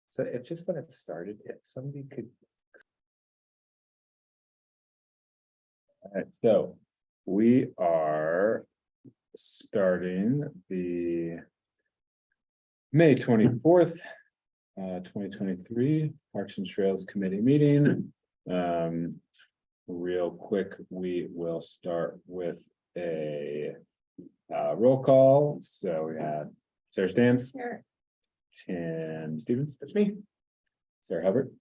So if just when it started, if somebody could. Alright, so we are starting the May 24th, 2023 Parks and Trails Committee meeting. Real quick, we will start with a roll call. So we had Sarah Stans. Here. Tim Stevens. That's me. Sarah Hubbard.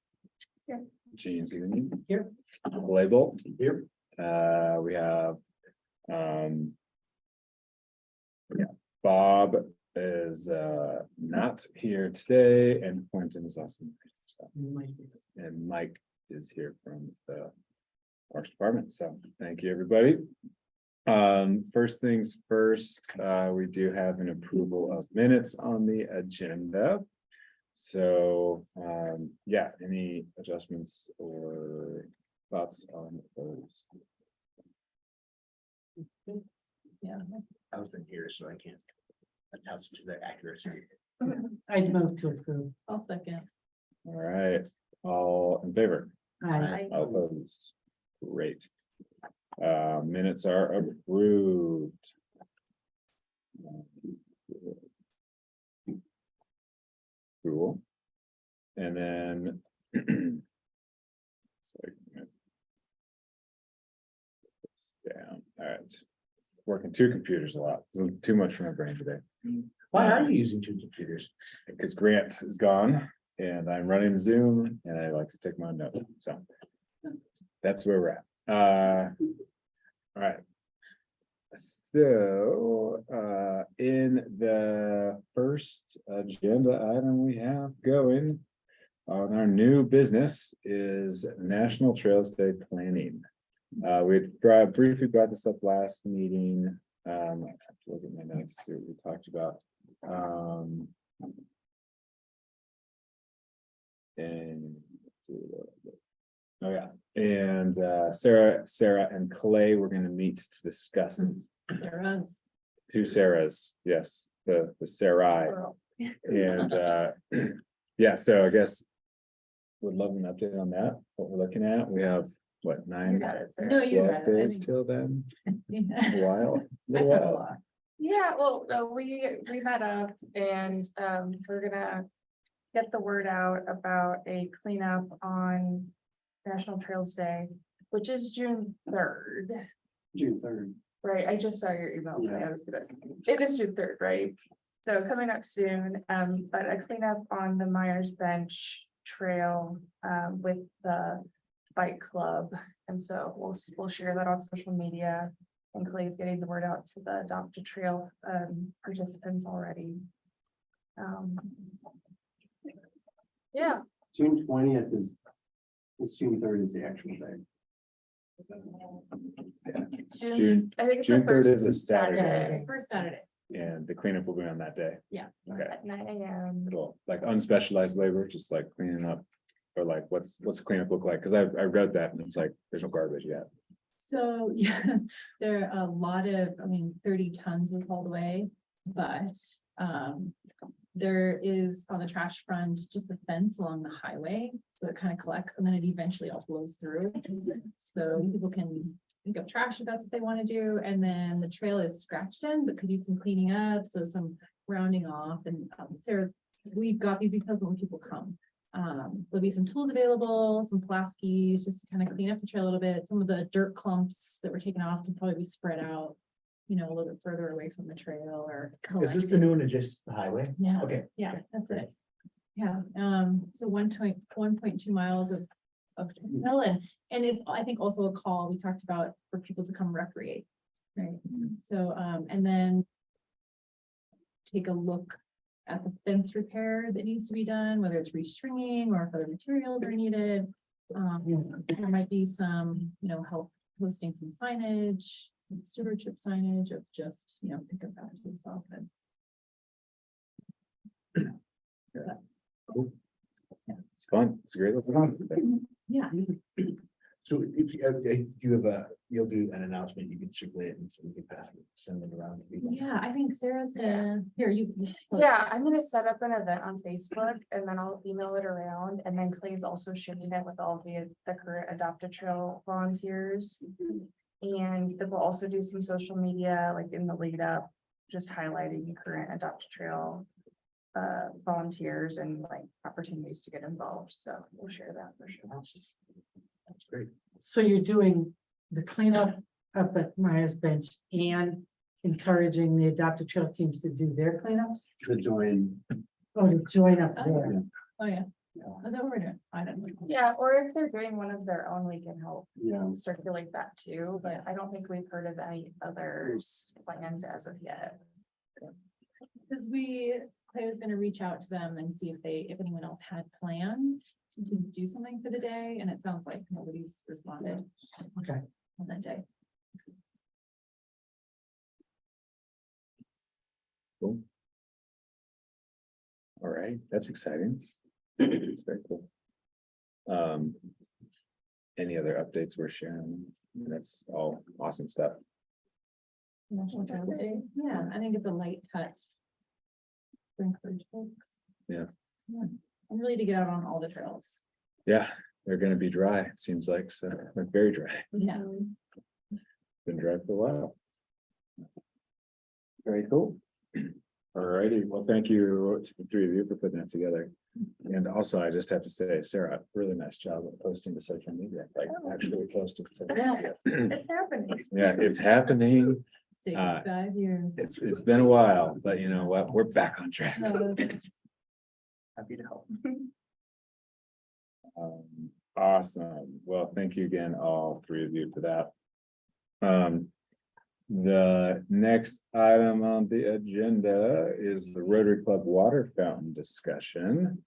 Here. Gene Zeman. Here. Label. Here. We have, Bob is, not here today, and Quentin is also. And Mike is here from the Parks Department, so thank you, everybody. First things first, we do have an approval of minutes on the agenda. So, yeah, any adjustments or thoughts on those? Yeah. I wasn't here, so I can't attest to the accuracy. I'd move to approve. I'll second. All right, all in favor? Aye. All opposed? Great. Minutes are approved. Cool. And then. Sorry. Down, all right. Working two computers a lot, too much for my brain today, Why are you using two computers? because Grant is gone and I'm running Zoom and I like to take my notes, so. That's where we're at. All right. So, in the first agenda item we have going on our new business is National Trails Day planning. We briefly brought this up last meeting. I have to look at my notes, see what we talked about. And oh yeah, and Sarah and Clay were going to meet to discuss it. Sarah's. Two Sarahs, yes, the Sarai. Girl. And yeah, so I guess would love an update on that, what we're looking at. We have what, You 9, got it, Sarah. No, you 12 got it. I days think- till then, a Yeah. while. I have a lot. Yeah, well, we met up and we're gonna get the word out about a cleanup on National Trails Day, which is June 3rd. June 3rd. Right, I just saw your email. today. Yeah. I was gonna, it is June 3rd, right? So coming up soon, but a cleanup on the Myers Bench Trail with the bike club. And so we'll share that on social media. And Clay's getting the word out to the Adopt a Trail participants already. Yeah, June 20th is, June 3rd is the actual day. June, I think it's the June 3rd first is a Saturday. First Saturday, And the cleanup will be on that day. Yeah. Okay, at 9 AM. cool. Like unspecialized labor, just like cleaning up. Or like, what's cleanup look like? Cause I read that and it's like, there's no garbage yet. So, yeah, there are a lot of, 30 tons was hauled away, but there is on the trash front, just the fence along the highway. So it kind of collects and then it eventually all flows through. So people can pick up trash if that's what they want to do. And then the trail is scratched in, but could use some cleaning up. So some rounding off and we've got these details when people come. There'll be some tools available, some plaskies, just to kind of clean up the trail a little bit. Some of the dirt clumps that were taken off can probably be spread out, a little bit further away from the trail or. Is this the new one adjacent to the highway? Yeah, Okay. yeah, that's it. Yeah, so 1.2 miles of trail and it's, I think, also a call we talked about for people to come recreate. Right, so, and then take a look at the fence repair that needs to be done, whether it's restringing or if other materials are needed. There might be some, help posting some signage, some stewardship signage of just, pick up after yourself and. It's fun. It's a great. Looking. Yeah. So if you have you'll do an announcement, you can circulate it and so we can pass it, send it around to people. Yeah, I think Sarah's gonna, here, you. so- Yeah, I'm gonna set up an event on Facebook and then I'll email it around and then Clay's also sharing it with all the current Adopt a Trail volunteers. And then we'll also do some social media, like in the lead up, just highlighting current Adopt a Trail volunteers and like opportunities to get involved. So we'll share that for sure. That's great. So you're doing the cleanup up at Myers Bench and encouraging the adopted trail teams to do their cleanups? To join. Oh, to join up there. Oh, yeah. Is that what we're doing? I don't know. Yeah, or if they're doing one of their own, we can help Yeah. circulate that too, but I don't think we've heard of any others planned as of yet. Because Clay was gonna reach out to them and see if anyone else had plans to do something for the day, and it sounds like nobody's responded Okay. on that day. Cool. All right, that's exciting. It's very cool. Any other updates we're sharing? That's all awesome stuff. That's it. Yeah, I think it's a light touch. To encourage folks. Yeah. And really to get out on all the trails. Yeah, they're gonna be dry, it seems like, so like very dry, Yeah. been dry for a while. Very cool. All righty, well, thank you to the three of you for putting that together. And also, I just have to say, Sarah, really nice job of posting to social media, like actually posting. to social media. It's happening. Yeah, it's happening. It's taken 5 years. It's been a while, but you know what? We're back on track. Happy to help. Awesome. Well, thank you again, all three of you for that. The next item on the agenda is the Rotary Club water fountain discussion.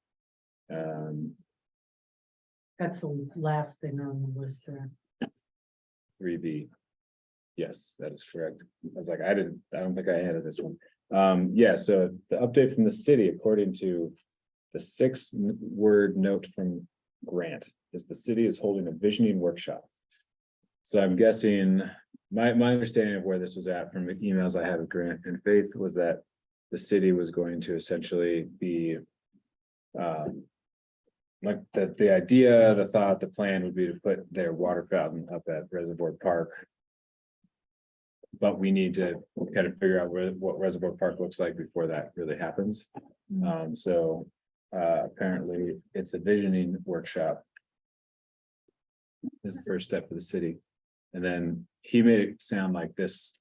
That's the last thing on the list there. 3B. Yes, that is correct. I was like, I don't think I added this one. Yeah, so the update from the city, according to the 6-word note from Grant, is the city is holding a visioning workshop. So I'm guessing, my understanding of where this was at from the emails I had with Grant and Faith was that the city was going to essentially be like the idea, the thought, the plan would be to put their water fountain up at Reservoir Park. But we need to kind of figure out what Reservoir Park looks like before that really happens. So apparently it's a visioning workshop. Is the first step for the city. And then he made it sound like this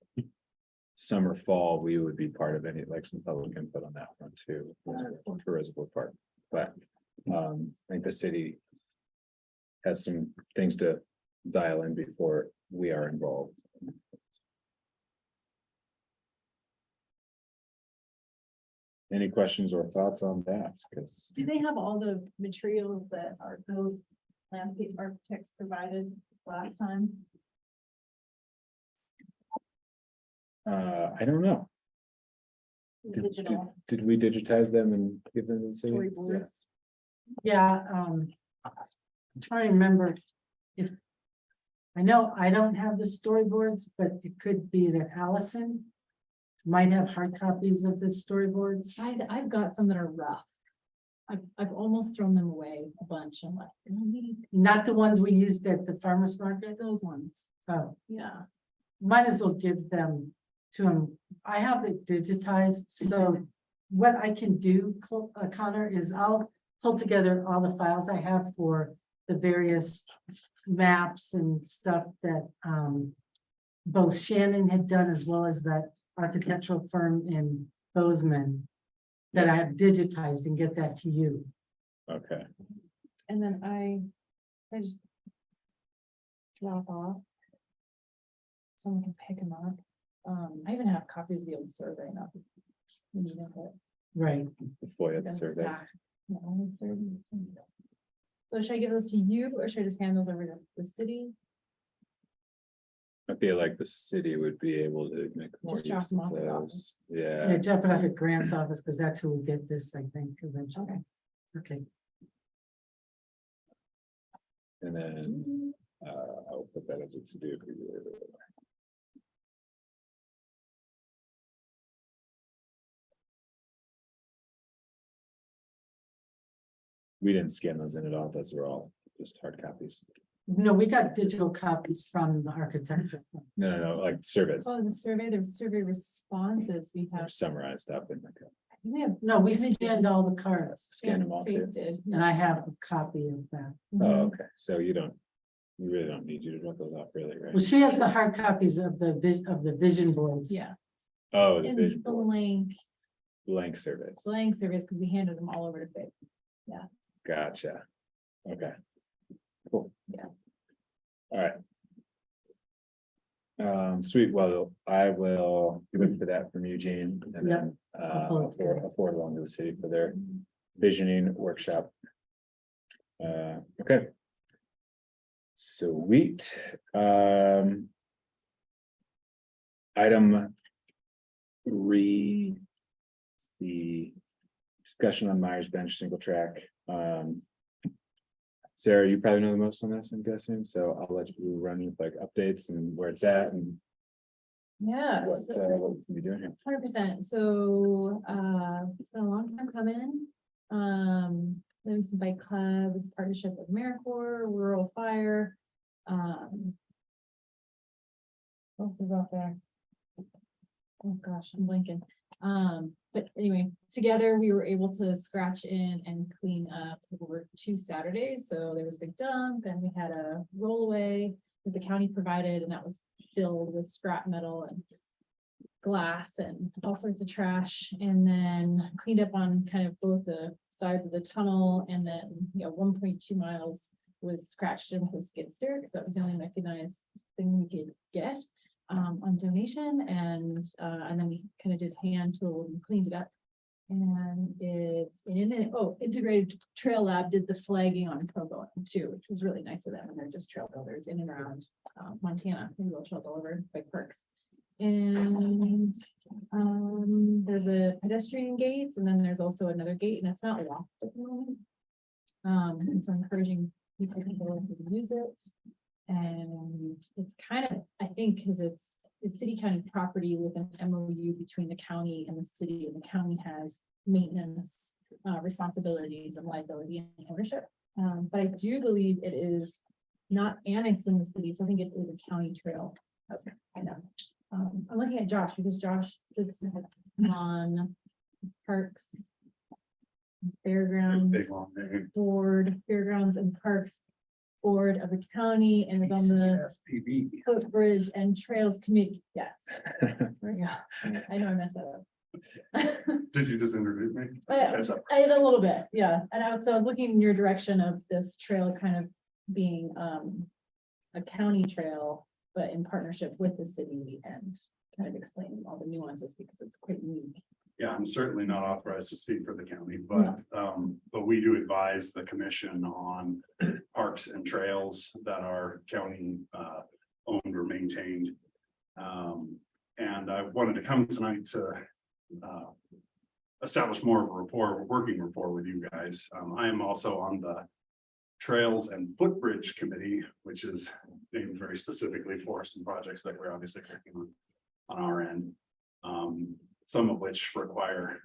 summer, fall, we would be part of any, like some public input on that one too. For Reservoir Park, but I think the city has some things to dial in before we are involved. Any questions or thoughts on that? Because Do they have all the materials that are those landscape architects provided last time? I don't know. Digital Did we digitize them and give them to the city? storyboards. Yeah, I'm trying to remember if. I know I don't have the storyboards, but it could be that Allison might have hard copies of the storyboards. I've got some that are rough. I've almost thrown them away a bunch. I'm like, really? Not the ones we used at the farmer's market. Those ones. Oh, Yeah. might as well give them to him. I have it digitized, so what I can do, Connor, is I'll pull together all the files I have for the various maps and stuff that both Shannon had done as well as that architectural firm in Bozeman that I have digitized and get that to you. Okay, And then I just drop off. Someone can pick them up. I even have copies of the old survey, not. We need it. Right. the FOIA That's surveys. stacked. Yeah, old surveys. So should I give those to you or should I just hand those over to the city? I feel like the city would be able to make more Just drop use them of off at the those. office. Yeah, Yeah, drop it off at Grant's office, because that's who will get this, I think, eventually. Okay. Okay, and then I'll put that as a to do for you. We didn't scan those in at all. Those are all just hard copies. No, we got digital copies from the architecture. No, like surveys. Oh, the survey, there was survey responses we They're have. summarized up in like a We have No, we scanned all the cards scan them all too. did. and I have a copy of that. Oh, okay, so you really don't need you to drop those off really, Well, right? she has the hard copies of the vision boards. Yeah, Oh, the and vision boards, blank blank surveys. surveys, because we handed them all over to Faith. Gotcha. Okay. Cool. Yeah. All right. Sweet, well, I will look for that from Eugene and then pull it together. I'll forward along to the city for their visioning workshop. Okay. Sweet. Item 3. The discussion on Myers Bench single track. Sarah, you probably know the most on this, I'm guessing, so I'll let you run with like updates and where it's at and Yes. what we can be doing here. 100%. So, it's been a long time coming. Livingston Bike Club, with partnership with AmeriCorps, Rural Fire. What else is out there? Oh gosh, I'm blanking. But anyway, together we were able to scratch in and clean up over 2 Saturdays. So there was a big dump and we had a rollaway that the county provided, and that was filled with scrap metal and glass and all sorts of trash, and then cleaned up on kind of both the sides of the tunnel, and then, 1.2 miles was scratched in with a skid steer, because that was the only mechanized thing we could get on donation, and then we kind of did hand tool and cleaned it up. And it's Integrated Trail Lab did the flagging on pro bono too, which was really nice of them, and they're just trail builders in and around Montana, they will trails all over bike parks. And there's a pedestrian gate, and then there's also another gate, and it's not locked at the moment. And so encouraging people to go and use it. And it's kind of, I think, because it's city county property with an MOU between the county and the city, and the county has maintenance responsibilities and liability and ownership. But I do believe it is not annexed in the city, so I think it is a county trail. That's what I know. I'm looking at Josh, because Josh sits on Parks, Fairgrounds Board, Fairgrounds and Parks Board of the county, and is on the Footbridge and Trails Committee. Yes. Yeah, I know I messed that up. Did you just introduce me? I did a little bit, yeah. And I was looking in your direction of this trail kind of being a county trail, but in partnership with the city, and kind of explaining all the nuances, because it's quite unique. Yeah, I'm certainly not authorized to speak for the county, but we do advise the commission on parks and trails that are county owned or maintained. And I wanted to come tonight to establish more of a working rapport with you guys. I am also on the Trails and Footbridge Committee, which is named very specifically for some projects that we're obviously working on our end. Some of which require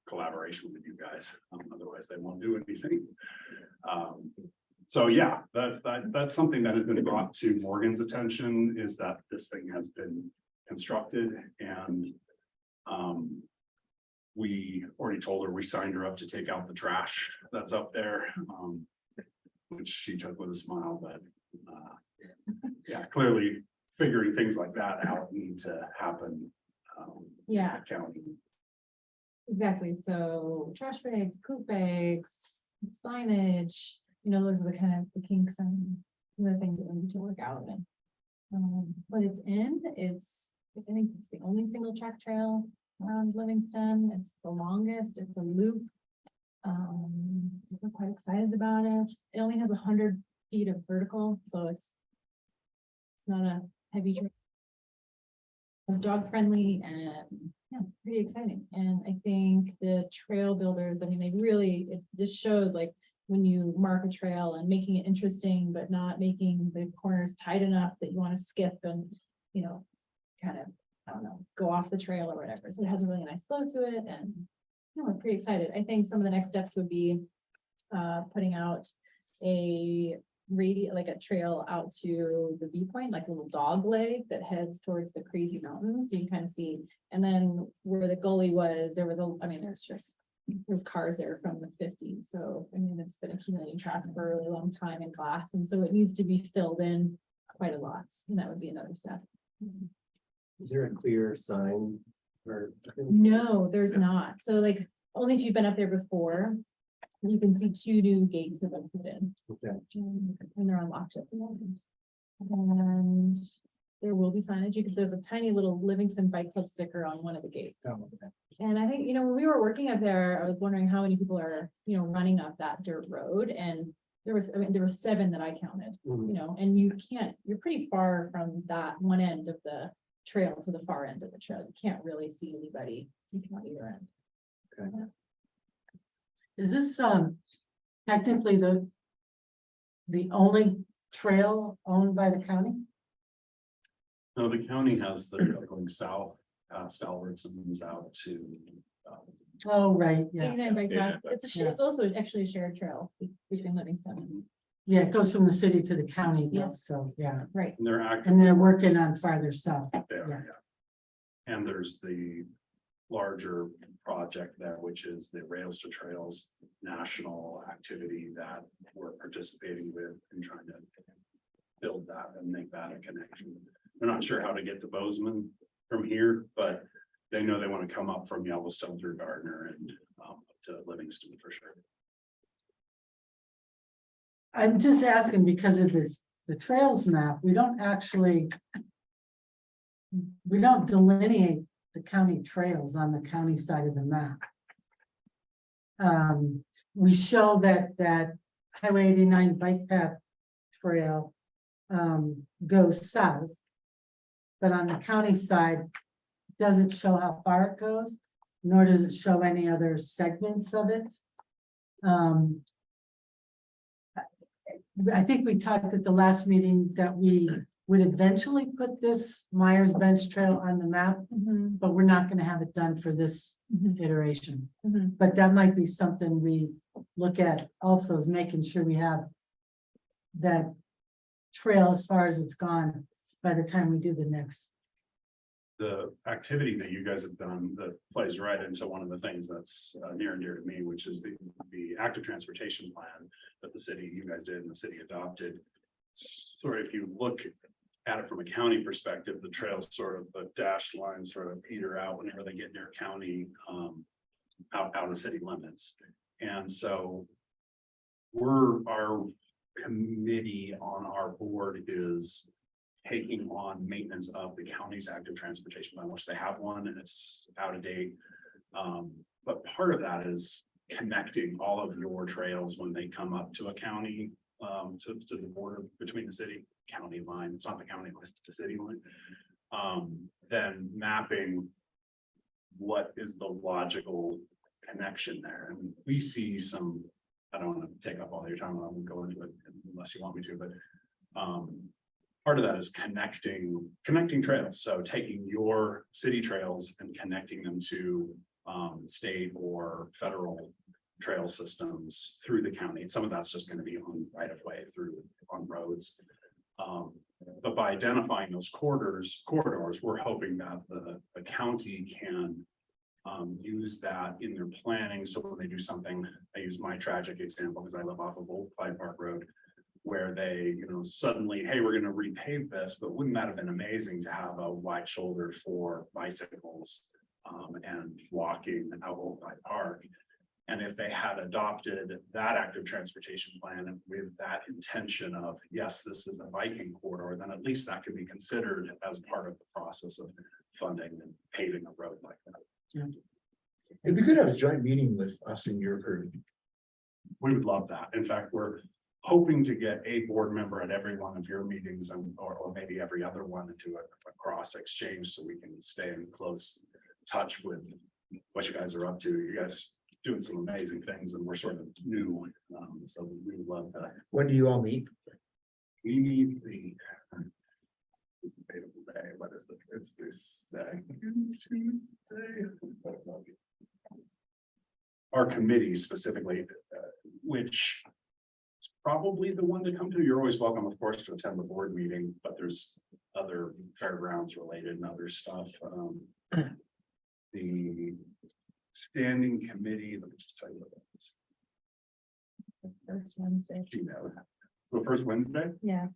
collaboration with you guys, otherwise they won't do anything. So yeah, that's something that has been brought to Morgan's attention, is that this thing has been constructed, and we already told her, we signed her up to take out the trash that's up there, which she took with a smile, but yeah, clearly figuring things like that out need to happen. Yeah. County. Exactly, so trash bags, poop bags, signage, those are the kind of the kinks and the things that we need to work out. And but it's I think it's the only single track trail around Livingston. It's the longest, it's a loop. We're quite excited about it. It only has 100 feet of vertical, so it's not a heavy trail. Dog friendly, and yeah, pretty exciting. And I think the trail builders, I mean, it just shows like when you mark a trail and making it interesting, but not making the corners tight enough that you want to skip and, you know, kind of, I don't know, go off the trail or whatever. So it has a really nice flow to it and, you know, we're pretty excited. I think some of the next steps would be putting out a like a trail out to the viewpoint, like a little dog leg that heads towards the crazy mountains. So you can kind of see, and then where the gully was, there was there's cars there from the 50s. So, I mean, it's been accumulating traffic for a really long time in glass. And so it needs to be filled in quite a lot. And that would be another step. Is there a clear sign or? No, there's not. So like, only if you've been up there before, you can see 2 new gates have been put in. Okay. And they're unlocked at the moment. And there will be signage. There's a tiny little Livingston Bike Club sticker on one of the gates. Oh, okay. And I think, you know, when we were working up there, I was wondering how many people are, you know, running up that dirt road. And there was 7 that I counted, you know, and you're pretty far from that one end of the trail to the far end of the trail. You can't really see anybody on either end. Is this technically the only trail owned by the county? No, the county has the going south, past Albertsons out to. Oh, right, yeah. 89 bike path. Yeah. It's also actually a shared trail between Livingston. Yeah, it goes from the city to the county, Yeah. though, so, yeah. Right. And they're And actively they're working on farther south. there, yeah. yeah. And there's the larger project there, which is the Rails to Trails national activity that we're participating with and trying to build that and make that a connection. They're not sure how to get to Bozeman from here, but they know they want to come up from Yellowstone through Gardner and up to Livingston for sure. I'm just asking because of the trails map, we don't delineate the county trails on the county side of the map. We show that Highway 89 bike path trail goes south. But on the county side, it doesn't show how far it goes, nor does it show any other segments of it. I think we talked at the last meeting that we would eventually put this Myers Bench Trail on the map, but we're not gonna have it done for this iteration. But that might be something we look at also, is making sure we have that trail as far as it's gone by the time we do the next. The activity that you guys have done that plays right into one of the things that's near and dear to me, which is the active transportation plan that you guys did and the city adopted. Sort of, if you look at it from a county perspective, the trails sort of, the dashed lines sort of peter out whenever they get near county, out of city limits. And so our committee on our board is taking on maintenance of the county's active transportation plan, which they have one and it's out of date. But part of that is connecting all of your trails when they come up to a county, to the border between the city county line. It's not the county line, it's the city line. Then mapping what is the logical connection there. And we see some, I don't want to take up all your time, I won't go into it unless you want me to, but part of that is connecting trails. So taking your city trails and connecting them to state or federal trail systems through the county. Some of that's just going to be on right of way on roads. But by identifying those corridors, we're hoping that the county can use that in their planning. So when they do something, I use my tragic example because I live off of Old Clyde Park Road, where they, suddenly, hey, we're going to repave this, but wouldn't that have been amazing to have a wide shoulder for bicycles and walking out Old Clyde Park? And if they had adopted that active transportation plan with that intention of, yes, this is a biking corridor, then at least that could be considered as part of the process of funding and paving a road like that. It'd be good to have a joint meeting with us and your group. We would love that. In fact, we're hoping to get a board member at every one of your meetings or maybe every other one and do a cross exchange so we can stay in close touch with what you guys are up to. You guys doing some amazing things and we're sort of new. So we would love to, When do you all meet? we need the. What is it? It's this Tuesday. Our committee specifically, which is probably the one to come to. You're always welcome, of course, to attend the board meeting, but there's other fairgrounds related and other stuff. The standing committee, let me just tell you what that is. First Wednesday. Gmail. So first Wednesday, Yeah,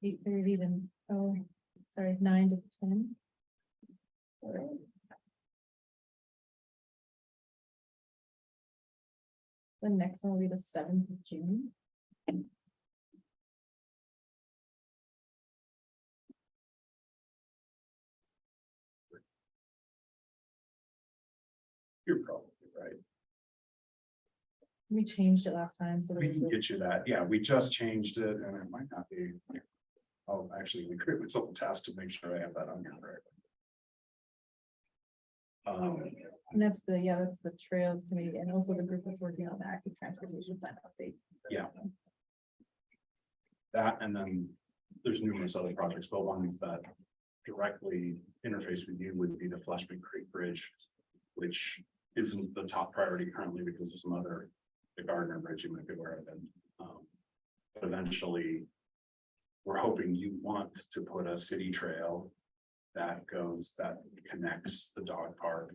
8:30 to, oh, sorry, 9 to 10. The next one will be the 7th of June. you're probably right. We changed it last time, so We there's can a, get you that. Yeah, we just changed it and it might not be. Oh, actually, we create myself a task to make sure I have that on here correctly. and that's the Trails Committee and also the group that's working on the active transportation plan update. Yeah. That and then there's numerous other projects, but ones that directly interface with you would be the Flashman Creek Bridge, which isn't the top priority currently because of some other, the Gardner Bridge you might be aware of. And but eventually, we're hoping you want to put a city trail that connects the dog park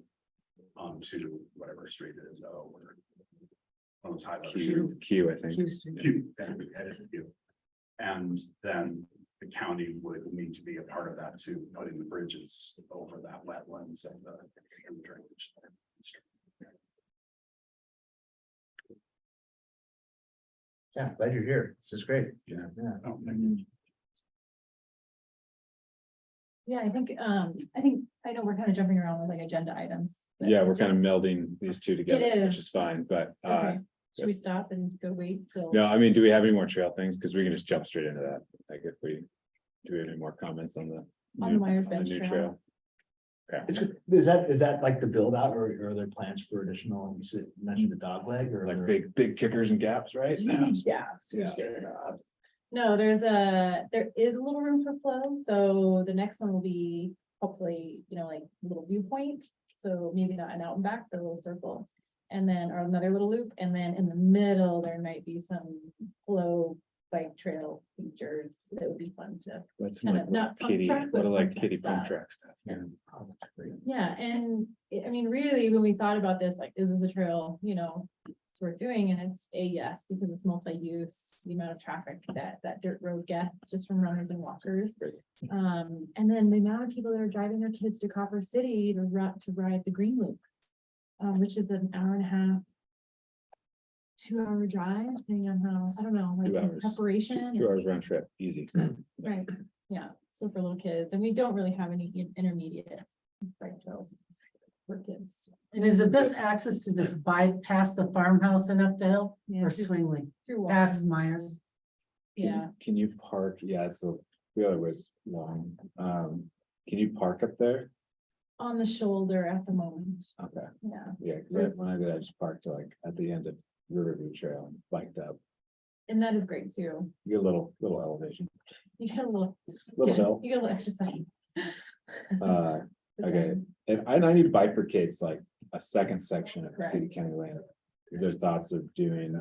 to whatever street it is, or one of those high level streets. Q, I think. Q Street. Q, that is the Q. And then the county would need to be a part of that too, putting the bridges over that wetlands and the drainage. Yeah, glad you're here. This is great. Yeah. Oh, thank you. Yeah, I know we're kind of jumping around with like agenda items. but Yeah, we're just- kind of melding these two together, is. which is fine, but Okay, should we stop and go wait till? no, I mean, do we have any more trail things? Because we can just jump straight into that. Like if we, do we have any more comments on the? On the new- Myers on the Bench new Trail. Okay, Is that like the build out or are there plans for additional, mentioned the dog leg or? like big kickers and gaps, right? Yeah. Yeah. No, there is a little room for flow, so the next one will be hopefully, like a little viewpoint. So maybe not an out and back, but a little circle. And then, or another little loop, and then in the middle, there might be some flow bike trail features that would be fun to. That's Kind like of not pump kitty, track, but what like pump track kitty style. pump track stuff. Yeah. Oh, that's great. Yeah, and I mean, really, when we thought about this, like, is this a trail, it's worth doing, and it's a yes, because it's multi-use, the amount of traffic that dirt road gets just from runners and walkers. And then the amount of people that are driving their kids to Copper City to ride the Green Loop. Which is an hour and a half. 2-hour drive, depending on how, I don't know, like 2 in hours. preparation. 2 hours round trip, easy. Right, yeah, so for little kids, and we don't really have any intermediate bike trails for kids. And is the best access to this bypass the farmhouse and up the hill Yeah, or through- Swingley, through past Watkins. Myers? Yeah, Can you park? Yeah, so the other was long. Can you park up there? on the shoulder at the moment, Okay, yeah, yeah, because There's- when I did, I just parked like at the end of Riverview Trail and biked up. and that is great too. You get a little elevation, You get a little, little hill. you get a little exercise. Uh, okay. And I need to bike for kids, like a second section of City County Lane. Is there thoughts of doing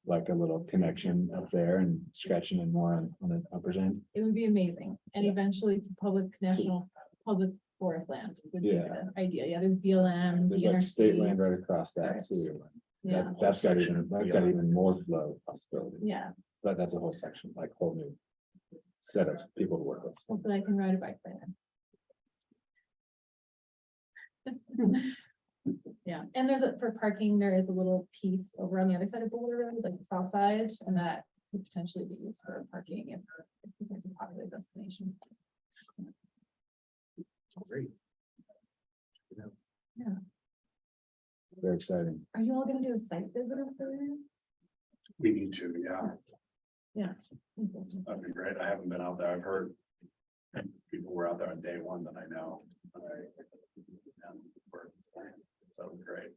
like a little connection up there and stretching and more on the upper end? It would be amazing, and Yeah. eventually it's public forest land would be Yeah. the idea, yeah, there's BLM. There's like state land right across that. So Yeah, that's got even more flow possibility, yeah, but that's a whole section, like whole new set of people to work with. hopefully I can ride a bike there. Yeah, and for parking, there is a little piece over on the other side of Boulder Road, like the south side, and that could potentially be used for parking if it's a popular destination. Great. Very exciting. Are you all gonna do a site visit up there? We need to, yeah, Yeah. that'd be great. I haven't been out there. I've heard. People were out there on day one that I know. So great.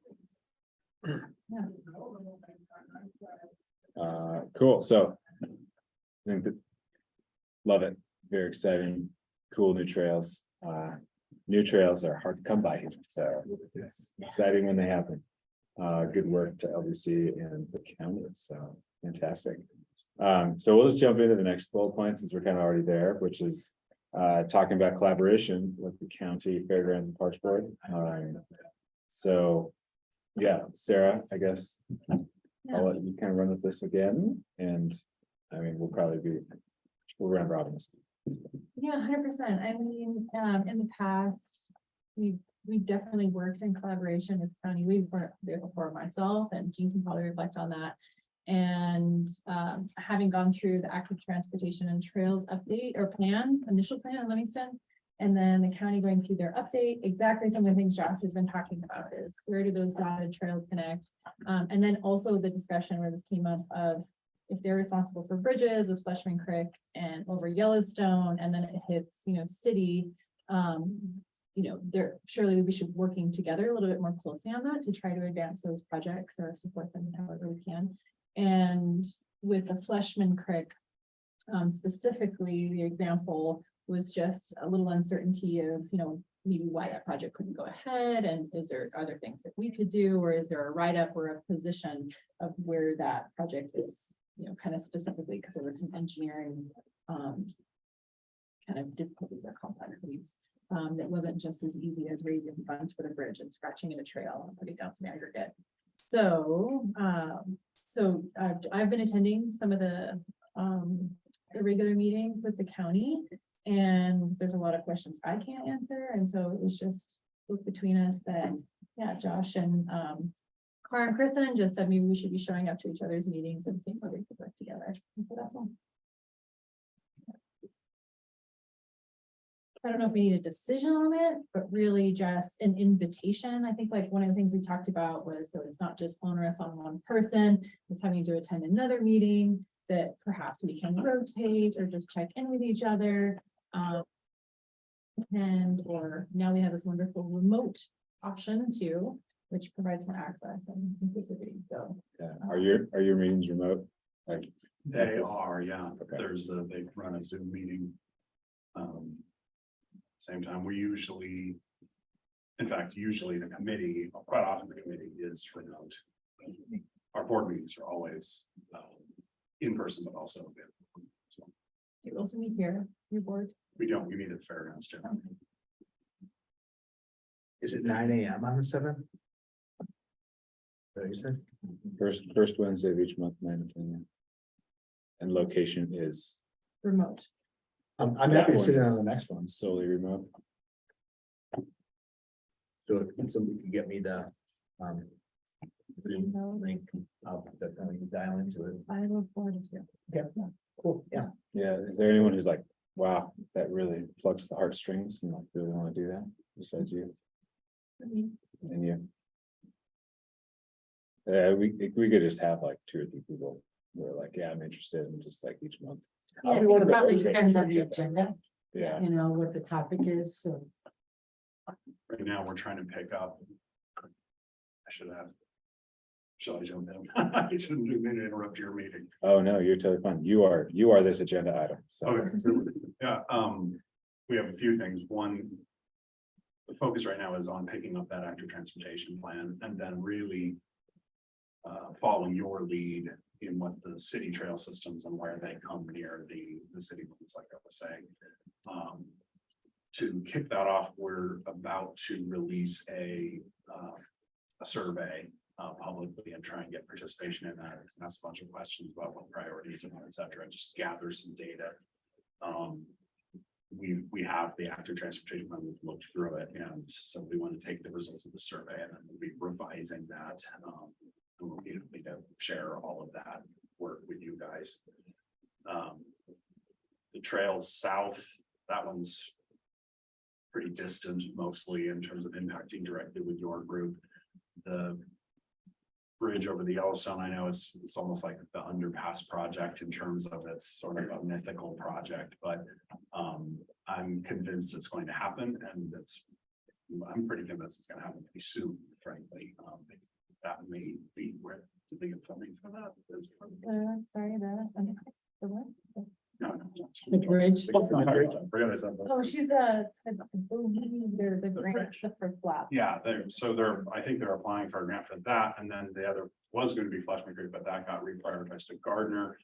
Cool, so. I think that. Love it, very exciting, cool new trails, new trails are hard to come by, so it's exciting when they happen. Good work to LBC and the county, so fantastic. So we'll just jump into the next bullet point since we're kind of already there, which is. Talking about collaboration with the county fairgrounds and parks board. So. Yeah, Sarah, I guess. I'll let you kind of run with this again, and I mean, we'll run robin this. Yeah, 100%. I mean, in the past, we've definitely worked in collaboration with county. We've worked there before myself, and Jean can probably reflect on that. And having gone through the active transportation and trails update or initial plan in Livingston, and then the county going through their update, exactly some of the things Josh has been talking about is where do those dotted trails connect? And then also the discussion where this came up of if they're responsible for bridges with Fleshman Creek and over Yellowstone, and then it hits, city, there surely we should be working together a little bit more closely on that to try to advance those projects or support them however we can. And with the Fleshman Creek, specifically, the example was just a little uncertainty of, maybe why that project couldn't go ahead, and are there things that we could do, or is there a write-up or a position of where that project is, kind of specifically because there was some engineering kind of difficulties or complexities that wasn't just as easy as raising funds for the bridge and scratching in a trail and putting down some aggregate. So I've been attending some of the regular meetings with the county, and there's a lot of questions I can't answer. And so it was just between us that, yeah, Josh and Cara and Kristen just said maybe we should be showing up to each other's meetings and seeing how we could work together. And so that's all. I don't know if we need a decision on it, but really just an invitation. I think like one of the things we talked about was, so it's not just onerous on one person, it's having to attend another meeting that perhaps we can rotate or just check in with each other. Or now we have this wonderful remote option too, which provides more access and simplicity. So Yeah, are your meetings remote? Like, They are, yeah. Okay. They run a Zoom meeting. Same time, we usually, in fact, usually the committee, quite often the committee is remote. Our board meetings are always in person, but also available. So you also meet here, your board. we meet at the fairgrounds too. Is it 9 AM on the 7th? What you said? First Wednesday of each month, 9 to 10. Yeah. And location is Remote. I'm that happy to one sit in is on the next one, solely remote. so if somebody can get me the Zoom link, I'll definitely dial into it. I look forward to it. Cool, yeah. Yeah, is there anyone who's like, wow, that really plucks the heartstrings and like really want to do that besides you and you? Yeah, we could just have like 2 or 3 people who are like, yeah, I'm interested in just like each month. Yeah, I'll I be think one it of the probably early depends on the takers. agenda, Yeah, what the topic is, so. Right now, we're trying to pick up. I should have. Shall I jump in? I shouldn't do mean to interrupt your meeting. oh no, you're totally fine. You are this agenda item, so. Okay, yeah, we have a few things. One. The focus right now is on picking up that active transportation plan and then really. Following your lead in what the city trail systems and where they come near the city limits, like I was saying. To kick that off, we're about to release a survey publicly and try and get participation in that. It's ask a bunch of questions about what priorities and et cetera, just gather some data. We have the active transportation plan, we've looked through it, and so we want to take the results of the survey and then we'll be revising that. And we'll be able to share all of that work with you guys. The trails south, that one's pretty distant mostly in terms of impacting directly with your group. The bridge over the Yellowstone, I know it's almost like the underpass project in terms of it's sort of a mythical project, but I'm convinced it's going to happen, and I'm pretty convinced it's going to happen pretty soon, frankly. that may be where to think of funding for that. Sorry, the what? No. The bridge. Forget I said that. Oh, she's I believe there's a grant for flap. Yeah, I think they're applying for a grant for that, and then the other was gonna be Flashman Creek, but that got reprioritized to Gardner.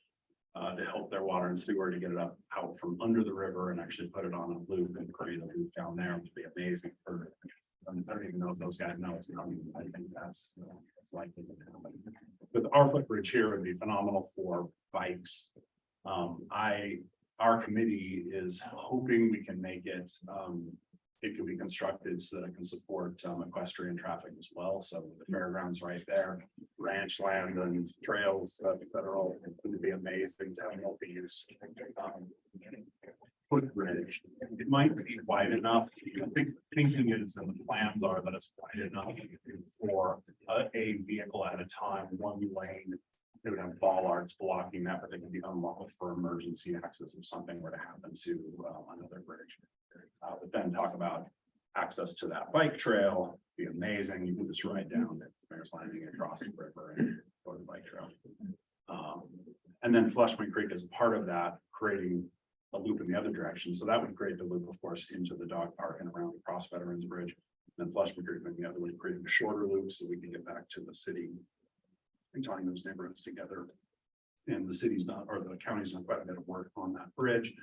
To help their water and sewer to get it up out from under the river and actually put it on a loop and create a loop down there, which would be amazing for. I don't even know if those guys know it's coming. I think that's likely to happen. But our footbridge here would be phenomenal for bikes. Our committee is hoping we can make it, it can be constructed so that it can support equestrian traffic as well. So the fairgrounds right there, ranch land and trails, federal, it would be amazing to have multi-use. Footbridge, it might be wide enough, I think thinking is, and the plans are that it's wide enough for a vehicle at a time, one lane. They would have bollards blocking that, but they can be unlocked for emergency access if something were to happen to another bridge. But then talk about access to that bike trail, be amazing. You can just ride down the Mayor's Landing across the river and go to the bike trail. And then Flashman Creek is part of that, creating a loop in the other direction. So that would create the loop, of course, into the dog park and around across Veterans Bridge. Then Flashman Creek would be the other way, creating a shorter loop so we can get back to the city and tying those neighborhoods together. And the city's done, or the county's done quite a bit of work on that bridge.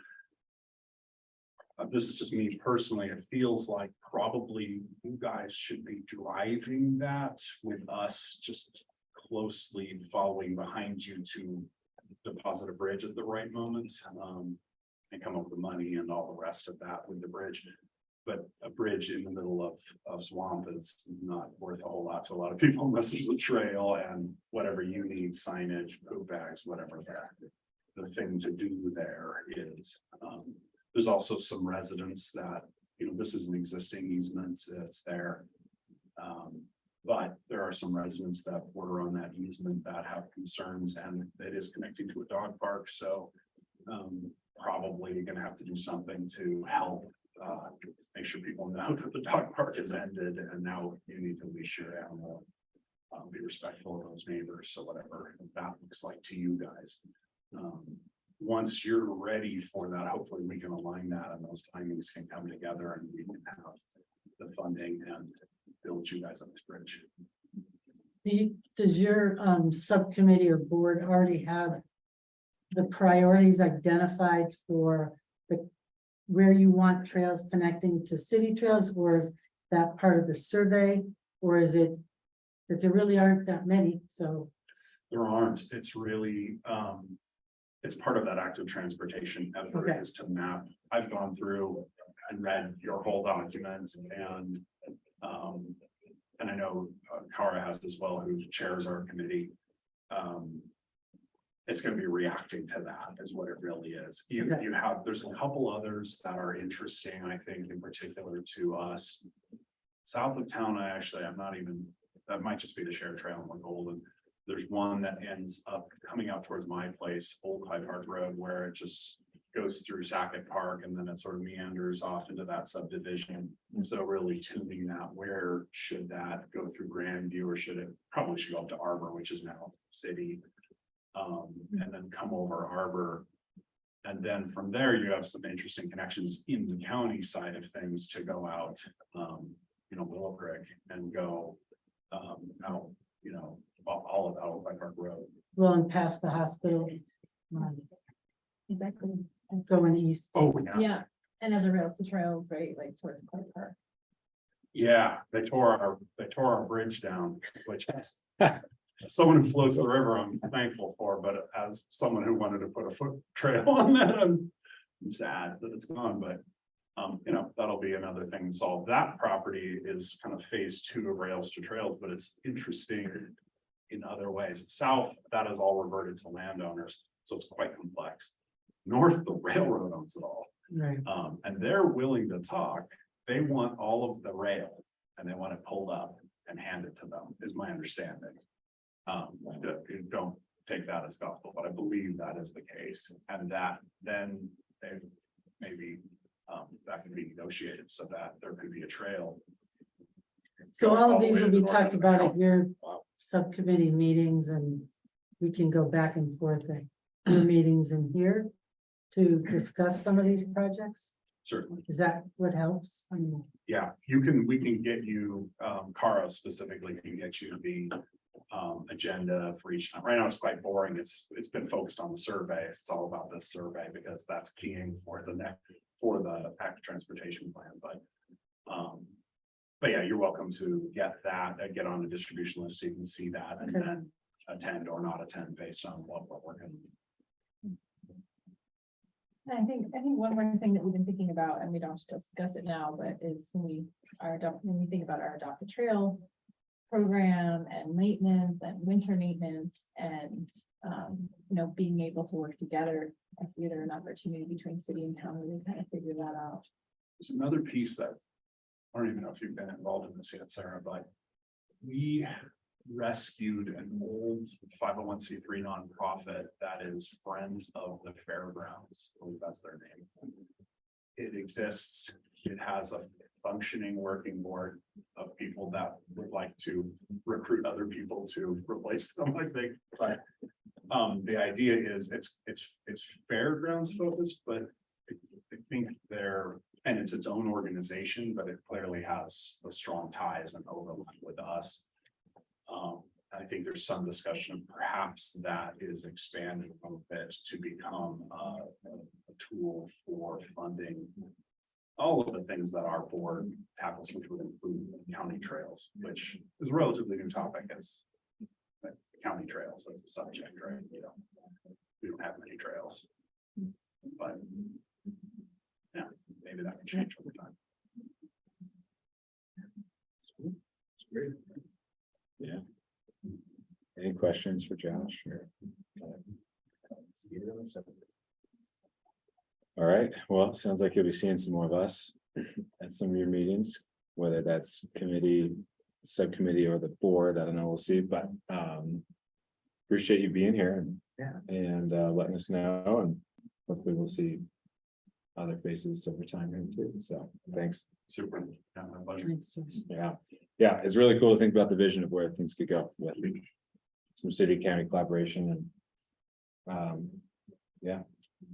This is just me personally. It feels like probably you guys should be driving that with us just closely following behind you to deposit a bridge at the right moment. And come up with the money and all the rest of that with the bridge. But a bridge in the middle of swamp is not worth a whole lot to a lot of people unless there's a trail and whatever you need, signage, poop bags, whatever the thing to do there is. There's also some residents that, this is an existing easement, it's there. But there are some residents that border on that easement that have concerns, and it is connecting to a dog park, so probably you're gonna have to do something to help make sure people know that the dog park has ended and now you need to leash your animal. Be respectful of those neighbors, so whatever that looks like to you guys. Once you're ready for that, hopefully we can align that and those timings can come together and we can have the funding and build you guys up this bridge. Does your subcommittee or board already have the priorities identified for where you want trails connecting to city trails, or is that part of the survey? Or is it that there really aren't that many, so? There aren't, it's really, it's part of that active transportation effort Okay. is to map. I've gone through and read your whole document and I know Kara has as well, who chairs our committee. It's going to be reacting to that is what it really is. There's a couple others that are interesting, I think, in particular to us. South of town, that might just be the shared trail in Golden. There's one that ends up coming out towards my place, Old Clyde Park Road, where it just goes through Sackett Park and then it sort of meanders off into that subdivision. So really tuning that, where should that go through Grandview, or probably should go up to Arbor, which is now city. And then come over Arbor. And then from there, you have some interesting connections in the county side of things to go out, Willow Creek and go out, all of Old Clyde Park Road. Well, and past the hospital. Going east. Oh, Yeah, and as a rails to trails, right, like towards Clark Park. Yeah, they tore our bridge down, which is someone who floats the river, I'm thankful for, but as someone who wanted to put a foot trail on that, I'm sad that it's gone, but that'll be another thing to solve. That property is kind of phase 2 of rails to trails, but it's interesting in other ways. South, that is all reverted to landowners, so it's quite complex. North, the railroad owns it all. Right. And they're willing to talk. They want all of the rail and they want it pulled up and handed to them, is my understanding. Don't take that as gospel, but I believe that is the case. And that then they maybe that can be negotiated so that there could be a trail. So going all all of the these way will to be the north talked of the about county. at your Wow. subcommittee meetings and we can go back and forth at your meetings in here to discuss some of these projects? Certainly. Is that what helps? I mean, Yeah, we can get you, Cara specifically can get you the agenda for each time. Right now, it's quite boring. It's been focused on the survey. It's all about this survey because that's keying for the active transportation plan, but yeah, you're welcome to get that, get on the distribution list so you can see that and Okay. then attend or not attend based on what we're working. I think one more thing that we've been thinking about, and we don't have to discuss it now, but is when we think about our Adopt a Trail program and maintenance and winter maintenance and, being able to work together. That's either an opportunity between city and county to kind of figure that out. There's another piece that, I don't even know if you've been involved in this yet, Sarah, but we rescued an old 501c3 nonprofit that is Friends of the Fairgrounds. I believe that's their name. It exists. It has a functioning working board of people that would like to recruit other people to replace them, I think. But the idea is it's fairgrounds focused, but I think and it's its own organization, but it clearly has a strong ties and overlap with us. I think there's some discussion of perhaps that is expanded a little bit to become a tool for funding all of the things that our board tackles, which would include county trails, which is a relatively new topic as county trails as a subject, right? We don't have many trails, but yeah, maybe that can change over time. Great. Yeah. Any questions for Josh or? All right, well, it sounds like you'll be seeing some more of us at some of your meetings, whether that's committee, subcommittee, or the board, I don't know, we'll see, but appreciate you being here and letting us know, and hopefully we'll see other faces over time here too, so thanks. Super. Yeah, my pleasure. thanks. Yeah, it's really cool to think about the vision of where things could go with some city county collaboration and yeah,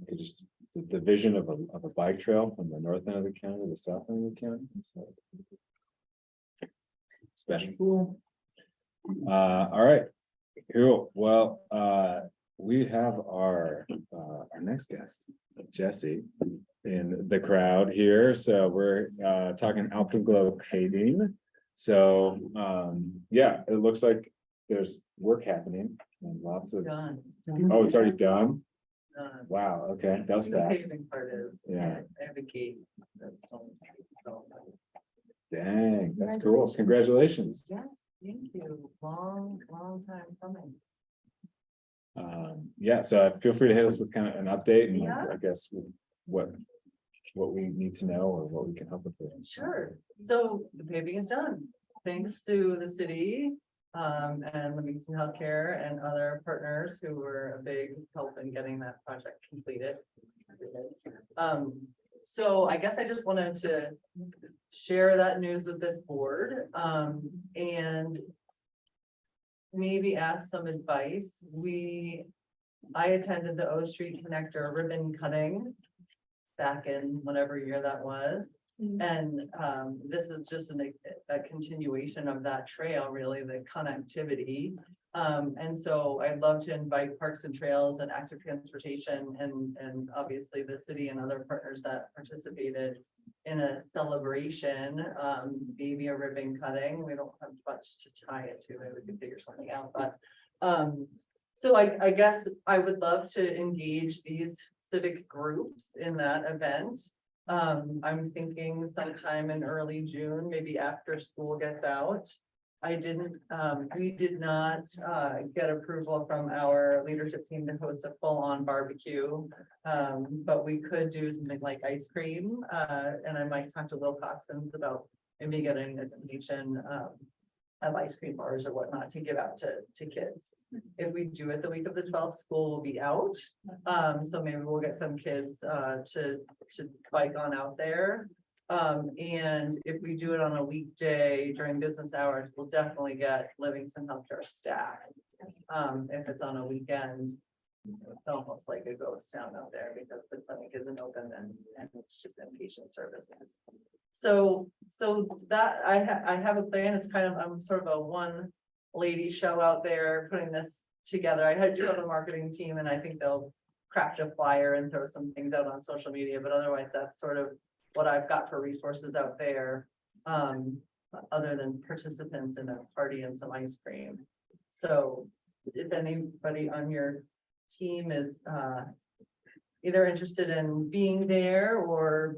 you could just the vision of a bike trail from the north end of the county to the south end of the county. It's like special. Cool. All right, cool. Well, we have our next guest, Jesse, in the crowd here. So we're talking Alpenglow paving. So yeah, it looks like there's work happening and lots of. Oh, it's already done. Wow. Okay, that was The fast. paving part is. Yeah. I have a gate that's on the street, so. Dang, that's cool. Congratulations. Yes, thank you. Long time coming. Yeah, so feel free to hit us with kind of an update and Yeah. I guess what we need to know or what we can help with. Sure. So the paving is done. Thanks to the city, and Livingston Healthcare and other partners who were a big help in getting that project completed. So I guess I just wanted to share that news with this board, and maybe ask some advice. I attended the O Street Connector ribbon cutting back in whatever year that was. And this is just a continuation of that trail, really, the connectivity. And so I'd love to invite Parks and Trails and Active Transportation and obviously the city and other partners that participated in a celebration, maybe a ribbon cutting. We don't have much to tie it to, maybe we can figure something out, but so I guess I would love to engage these civic groups in that event. I'm thinking sometime in early June, maybe after school gets out. We did not get approval from our leadership team to host a full-on barbecue. But we could do something like ice cream, and I might talk to Will Coxons about maybe getting a donation of ice cream bars or whatnot to give out to kids. If we do it the week of the 12th, school will be out. So maybe we'll get some kids to bike on out there. And if we do it on a weekday during business hours, we'll definitely get Livingston Healthcare staff. If it's on a weekend, it's almost like a ghost town out there because the clinic isn't open and it's just inpatient services. So that I have a plan. It's kind of, I'm sort of a one lady show out there putting this together. I do have a marketing team and I think they'll craft a flyer and throw some things out on social media, but otherwise that's sort of what I've got for resources out there. Other than participants in a party and some ice cream. So if anybody on your team is either interested in being there or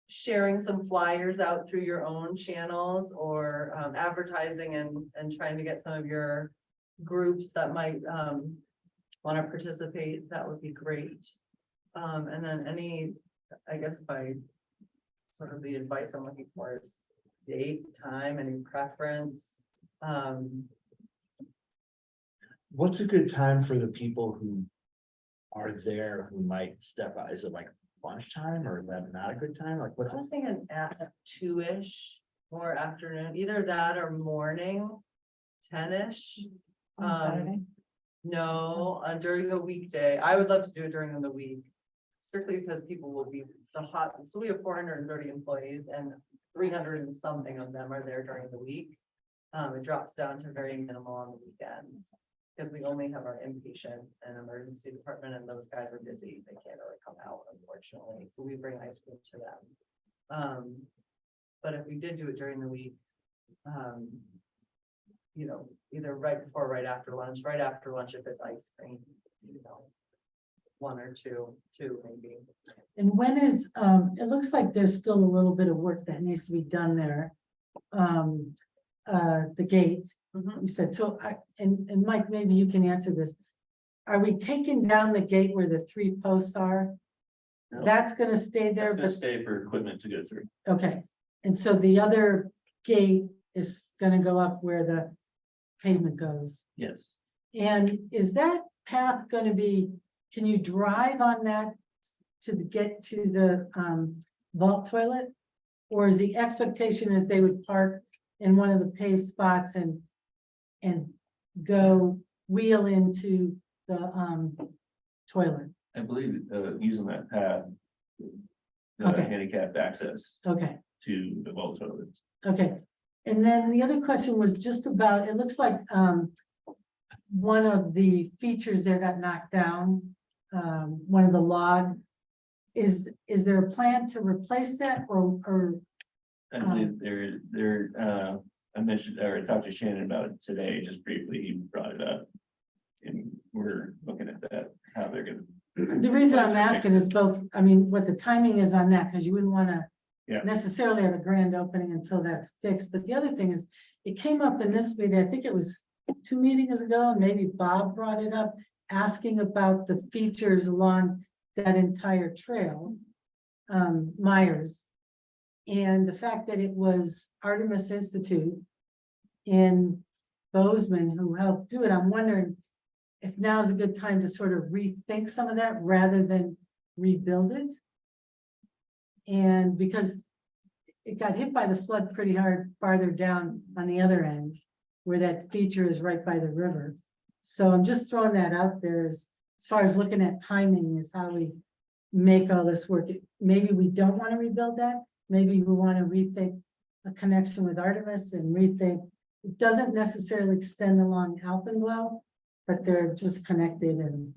sharing some flyers out through your own channels or advertising and trying to get some of your groups that might want to participate, that would be great. And then I guess by sort of the advice I'm looking for is date, time, any preference. What's a good time for the people who are there who might step out? Is it like lunchtime or is that not a good time? Like I was thinking at 2-ish or afternoon, either that or morning, 10-ish. On Saturday. No, during the weekday. I would love to do it during the week. Strictly because people will be so we have 430 employees and 300 and something of them are there during the week. It drops down to very minimal on the weekends. Because we only have our inpatient and emergency department and those guys are busy. They can't really come out, unfortunately. So we bring ice cream to them. But if we did do it during the week, you know, either right before, or right after lunch if it's ice cream, you know, 1 or 2 maybe. And when is, it looks like there's still a little bit of work that needs to be done there. The gate, you said, so and Mike, maybe you can answer this. Are we taking down the gate where the 3 posts are? No. That's gonna stay It's there, gonna but, stay for equipment to go through. okay. And so the other gate is gonna go up where the pavement goes. Yes. And is that path gonna be, can you drive on that get to the vault toilet? Or is the expectation is they would park in one of the paved spots and go wheel into the toilet? I believe using that path. Okay. Handicapped access Okay. to the vault toilets. Okay, and then the other question was just about, it looks like one of the features there got knocked down, one of the log. Is there a plan to replace that or I believe I mentioned, or I talked to Shannon about it today, just briefly, he brought it up. And we're looking at that, how they're gonna. the reason I'm asking is both, I mean, what the timing is on that, because you wouldn't want to Yeah. necessarily have a grand opening until that's fixed, but the other thing is, it came up in this meeting, I think it was 2 meetings ago, and maybe Bob brought it up, asking about the features along that entire trail, Myers. And the fact that it was Artemis Institute in Bozeman who helped do it, I'm wondering if now is a good time to sort of rethink some of that rather than rebuild it. And because it got hit by the flood pretty hard farther down on the other end, where that feature is right by the river. So I'm just throwing that out there as far as looking at timing is how we make all this work. Maybe we don't want to rebuild that. Maybe we want to rethink a connection with Artemis and rethink. It doesn't necessarily extend along Alpenwell, but they're just connected and.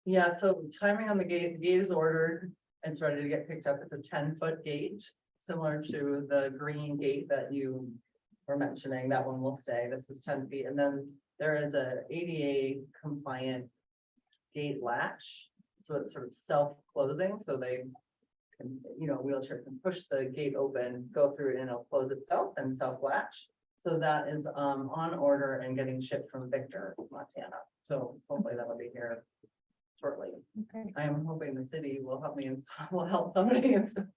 Yeah, so timing on the gate is ordered. It's ready to get picked up. It's a 10-foot gate, similar to the green gate that you were mentioning. That one will stay. This is 10 feet. And then there is a ADA compliant gate latch. So it's sort of self-closing. So they can, you know, wheelchair can push the gate open, go through it, and it'll close itself and self-latch. So that is on order and getting shipped from Victor, Montana. So hopefully that'll be here shortly. Okay. I am hoping the city will help me install, will help somebody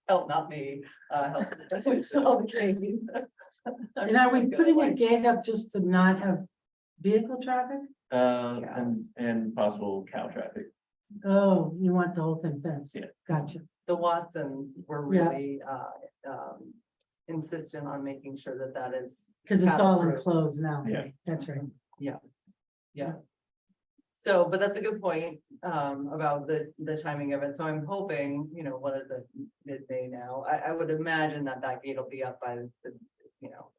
help, not me, help install the gate. And are we putting a gate up just to not have vehicle traffic? And possible cow traffic. Oh, you want the whole thing fenced? Yeah. Gotcha. the Watsons were Yeah. really, insistent on making sure that that is, Cause it's all Approved. enclosed now. Yeah. That's right. yeah. So, but that's a good point, about the timing of it. So I'm hoping, what is the mid-May now? I would imagine that that gate will be up by the,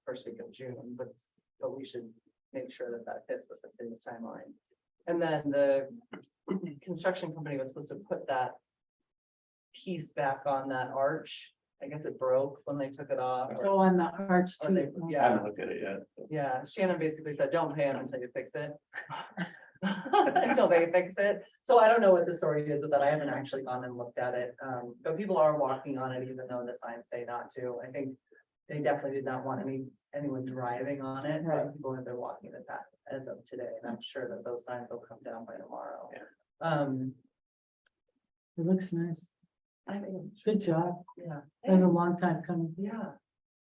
first week of June, but we should make sure that that fits with the city's timeline. And then the construction company was supposed to put that piece back on that arch. I guess it broke when they took it off. Go on the arch Or they- too. I Yeah, haven't looked at it yet. yeah. Shannon basically said, don't pay them until you fix it. Until they fix it. So I don't know what the story is with that. I haven't actually gone and looked at it. But people are walking on it even though the signs say not to. I think they definitely did not want anyone driving on it. But people have been walking the path as of today. And I'm sure that those signs will come down by tomorrow. It looks nice. I think, Good job. yeah. It was a long time coming. Yeah,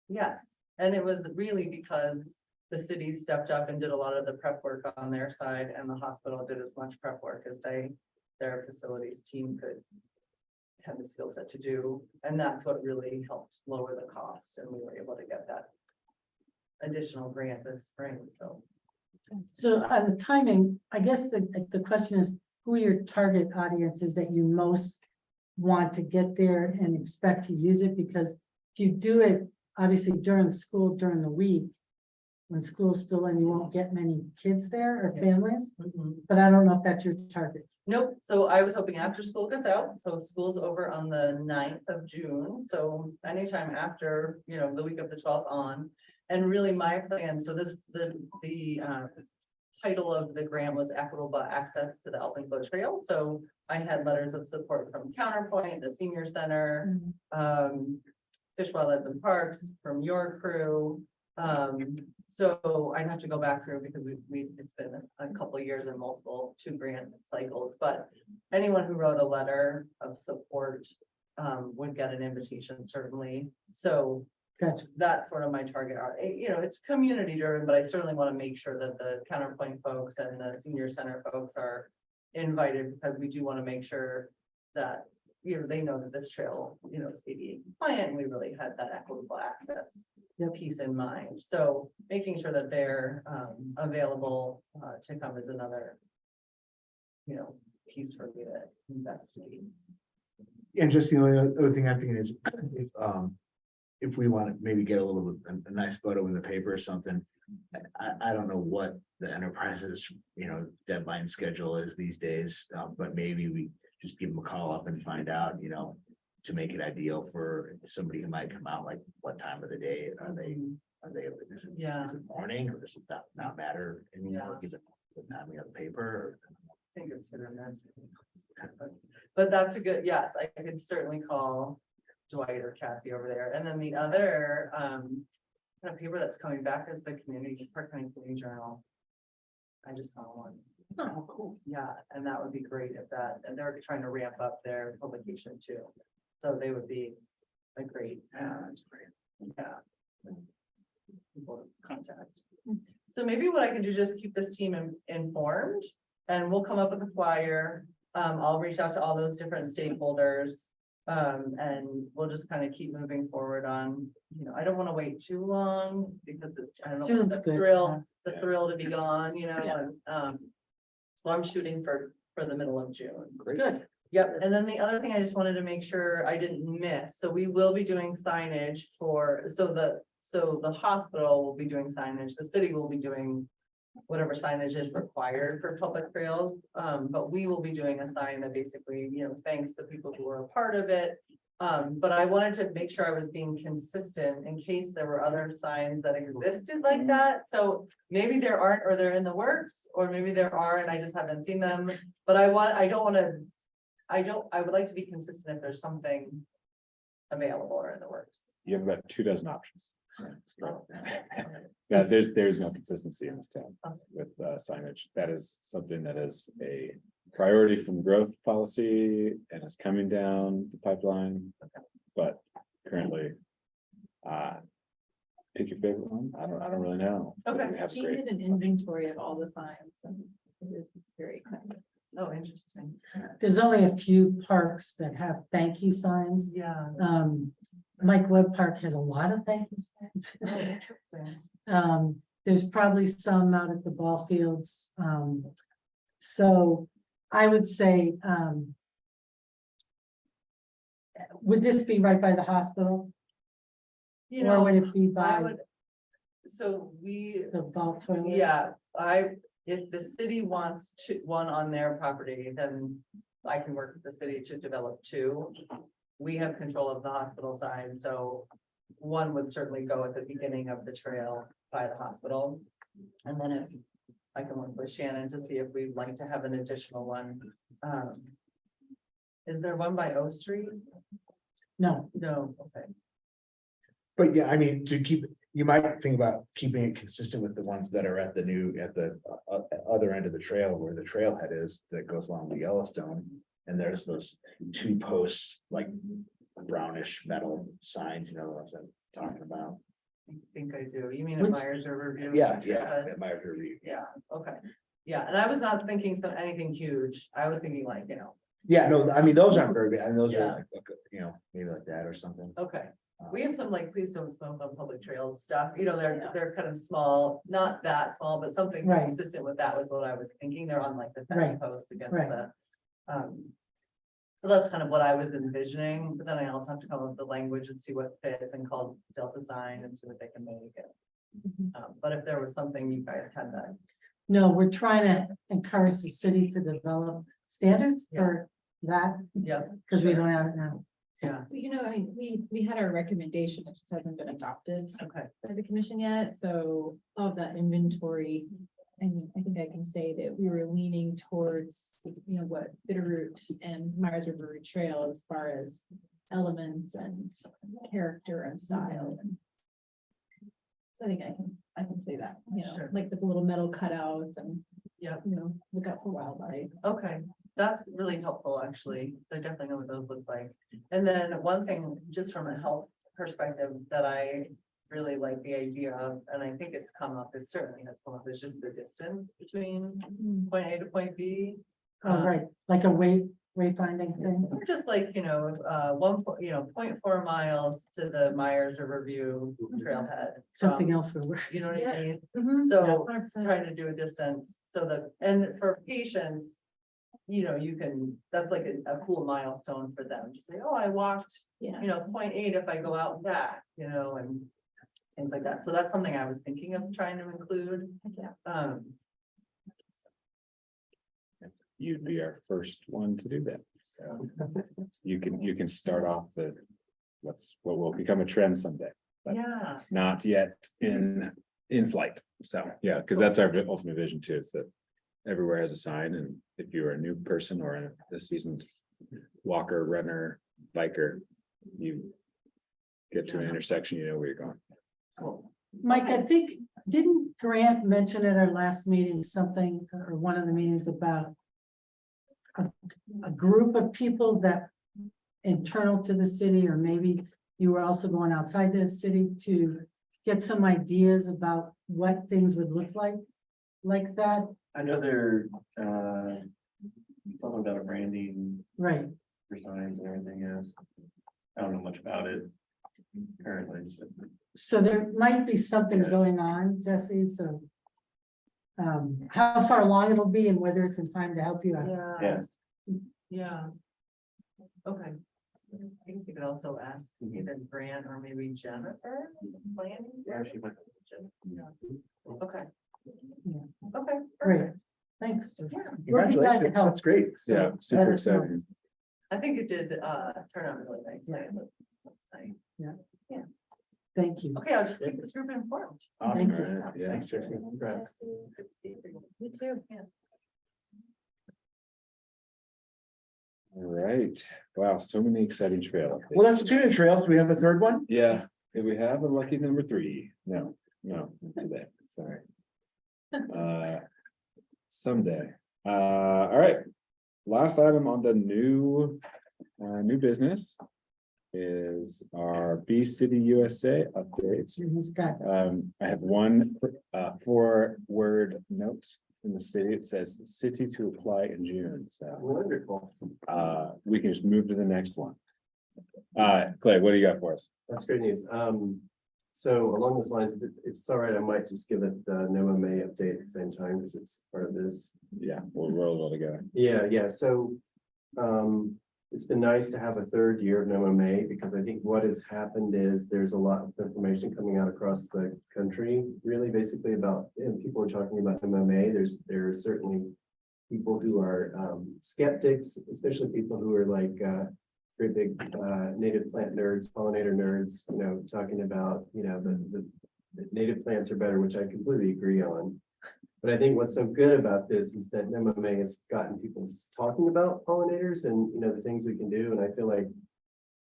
yes, and it was really because the city stepped up and did a lot of the prep work on their side, and the hospital did as much prep work as their facilities team could have the skill set to do, and that's what really helped lower the cost, and we were able to get that additional grant this spring, so. So on the timing, I guess the question is, who are your target audiences that you most want to get there and expect to use it? Because if you do it, obviously during school, during the week, when school's still in, you won't get many kids there or families, but I don't know if that's your target. Nope, so I was hoping after school gets out, so school's over on the 9th of June, so anytime after, the week of the 12th on. And really my plan, so this, the title of the grant was equitable access to the Alpenglow Trail, so I had letters of support from Counterpoint, the Senior Center, Fish, Wildlife and Parks, from your crew. So I'd have to go back through because it's been a couple of years and multiple 2 grant cycles, but anyone who wrote a letter of support would get an invitation, certainly. So Gotcha. that's sort of my target. It's community driven, but I certainly want to make sure that the Counterpoint folks and the Senior Center folks are invited, because we do want to make sure that, they know that this trail, is ADA compliant, and we really had that equitable access piece in mind. So making sure that they're available to come is another, piece for me to investigate. And just the only other thing I'm thinking is, if we want to maybe get a little bit, a nice photo in the paper or something. I don't know what the enterprise's, deadline schedule is these days, but maybe we just give them a call up and find out, to make it ideal for somebody who might come out, like what time of the day are they, is it morning, or does it not matter anymore, given the timing of the paper? I think it's hit or miss. But that's a good, yes, I could certainly call Dwight or Cassie over there. And then the other kind of paper that's coming back is the Park County Community Journal. I just saw one. Oh, cool. Yeah, and that would be great if that, and they're trying to ramp up their publication too. So they would be a great, yeah. People to contact. So maybe what I can do, just keep this team informed, and we'll come up with a flyer. I'll reach out to all those different stakeholders. And we'll just kind of keep moving forward on, I don't want to wait too long because I don't know, June's the good, thrill to be gone, and, so I'm shooting for the middle of June. Good. Yep, and then the other thing I just wanted to make sure I didn't miss, so we will be doing signage so the hospital will be doing signage, the city will be doing whatever signage is required for public trails, but we will be doing a sign that basically, thanks the people who were a part of it. But I wanted to make sure I was being consistent in case there were other signs that existed like that. So maybe there aren't, or they're in the works, or maybe there are and I just haven't seen them. But I would like to be consistent if there's something available or in the works. You have about 24 options. So it's great. Yeah, there's no consistency in this town with signage. That is something that is a priority from growth policy and is coming down the pipeline. But currently, pick your favorite one. I don't really know. But Okay. we have She great. did an inventory of all the signs, and it's very kind. Oh, interesting. There's only a few parks that have thank you signs. Yeah. Mike Webb Park has a lot of thank you Oh, signs. interesting. There's probably some out at the ball fields. So I would say, would this be right by the hospital? You Or would know, it be I by would, so we, the vault toilet? yeah, if the city wants one on their property, then I can work with the city to develop two. We have control of the hospital side, so one would certainly go at the beginning of the trail by the hospital. And then if I can work with Shannon to see if we'd like to have an additional one. Is there one by O Street? No, No, okay. But yeah, I mean, to keep, you might think about keeping it consistent with the ones that are at the other end of the trail where the trailhead is that goes along the Yellowstone. And there's those two posts, like brownish metal signs, you know, what I'm talking about. I think I do. You mean at Which- Myers River View? Yeah, at my review. Yeah, okay. Yeah, and I was not thinking anything huge. I was thinking like, Yeah, no, I mean, those aren't very big, and those Yeah. are like, you know, maybe like that or something. okay. We have some like, please don't smoke on public trails stuff, they're kind of small, not that small, but something Right. consistent with that was what I was thinking. They're on like the fence Right. posts against Right. the. So that's kind of what I was envisioning, but then I also have to come up with the language and see what fits and call Delta sign and see what they can make it. But if there was something you guys had that, no, we're trying to encourage the city to develop standards for that, yeah, because we don't have it now. yeah, You know, I mean, we had our recommendation, it just hasn't been adopted okay, by the commission yet, so of that inventory. I mean, I think I can say that we were leaning towards, you know, what Bitterroot and Myers River Route Trail as far as elements and character and style. So I think I can say that, you know, Sure. like the little metal cutouts and, yeah, you know, look out for wildlife. okay. That's really helpful, actually. I definitely know what those look like. And then one thing, just from a health perspective, that I really like the idea of, and I think it's come up, it certainly has come up, is just the distance between point A to point B. Oh, right, like a wayfinding thing. Or just like, 0.4 miles to the Myers Riverview trailhead. Something else we're. You know what Yeah. I mean? Mhm. So 100%. trying to do a distance so that, and for patients, you can, that's like a cool milestone for them to say, oh, I walked, Yeah. 0.8 if I go out and back, and things like that. So that's something I was thinking of trying to include. Yeah. You'd be our first one to do that, so. You can start off what will become a trend someday, but Yeah, not yet in flight, so, yeah, because that's our ultimate vision too, is that. Everywhere has a sign, and if you're a new person or a seasoned walker, runner, biker, you. Get to an intersection, you know where you're going. cool. Mike, I think, didn't Grant mention at our last meeting something, or one of the meetings about a group of people that internal to the city, or maybe you were also going outside the city to get some ideas about what things would look like that? I know they're, talking about a branding Right, for signs and everything else. I don't know much about it currently. so there might be something going on, Jesse, so. How far along it'll be and whether it's in time to help you out. Yeah. Yeah. Okay. I guess you could also ask either Grant or maybe Jennifer. Planning. Yeah, she might. Okay. Yeah. Okay. Great, perfect. thanks. Jesse. Yeah, We'll be glad to Congratulations, help. that's great. So Yeah, super let us know. exciting. I think it did turn out really nice. Yeah. That's nice. Thank you. Okay, I'll just keep this group informed. Awesome. Thank you. All right, yeah. Thanks, Jesse. Congrats. You too. Yeah. All right, wow, so many exciting trail. updates. Well, that's two new trails. Do we have a third one? Yeah, and we have a lucky number 3. No, not today, sorry. Someday. All right. Last item on the new business is our B City USA updates. He's got, I have one 4-word note in the city. It says city to apply in June, so Wonderful. we can just move to the next one. Clay, what do you got for us? That's great news. So along those lines, if it's all right, I might just give it the NOAA May update at the same time because it's part of this. Yeah, we'll roll it all together. Yeah, so it's been nice to have a third year of NOAA May because I think what has happened is there's a lot of information coming out across the country, really basically about, and people are talking about NOAA May. There's certainly people who are skeptics, especially people who are like very big native plant nerds, pollinator nerds, you know, talking about, you know, the native plants are better, which I completely agree on. But I think what's so good about this is that MMA has gotten people talking about pollinators and, you know, the things we can do. And I feel like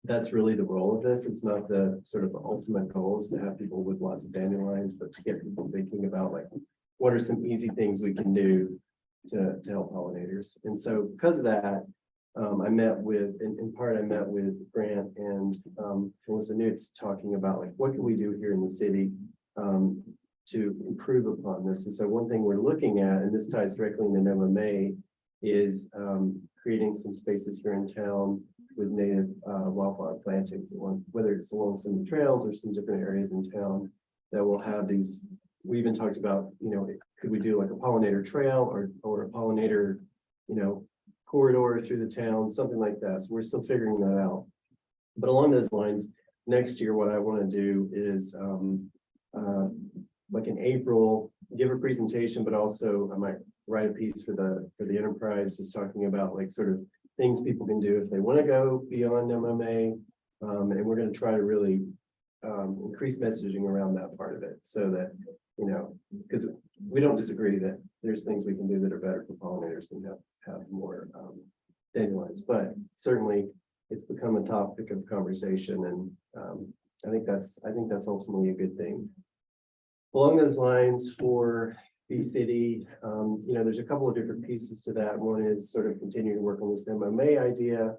that's really the role of this. It's not the sort of ultimate goal is to have people with lots of dandelions, but to get people thinking about like, what are some easy things we can do to help pollinators. And so because of that, I met with, in part, I met with Grant and Melissa Newts talking about like, what can we do here in the city to improve upon this? And so one thing we're looking at, and this ties directly into MMA, is creating some spaces here in town with native wildflower plantings, whether it's along some trails or some different areas in town that will have these. We even talked about, you know, could we do like a pollinator trail or a pollinator, you know, corridor through the town, something like that. So we're still figuring that out. But along those lines, next year, what I want to do is like in April, give a presentation, but also I might write a piece for the enterprise, just talking about like sort of things people can do if they want to go beyond MMA. And we're going to try to really increase messaging around that part of it so that, you know, because we don't disagree that there's things we can do that are better for pollinators and have more dandelions, but certainly it's become a topic of conversation, and I think that's ultimately a good thing. Along those lines for Bee City, you know, there's a couple of different pieces to that. One is sort of continuing to work on this MMA idea.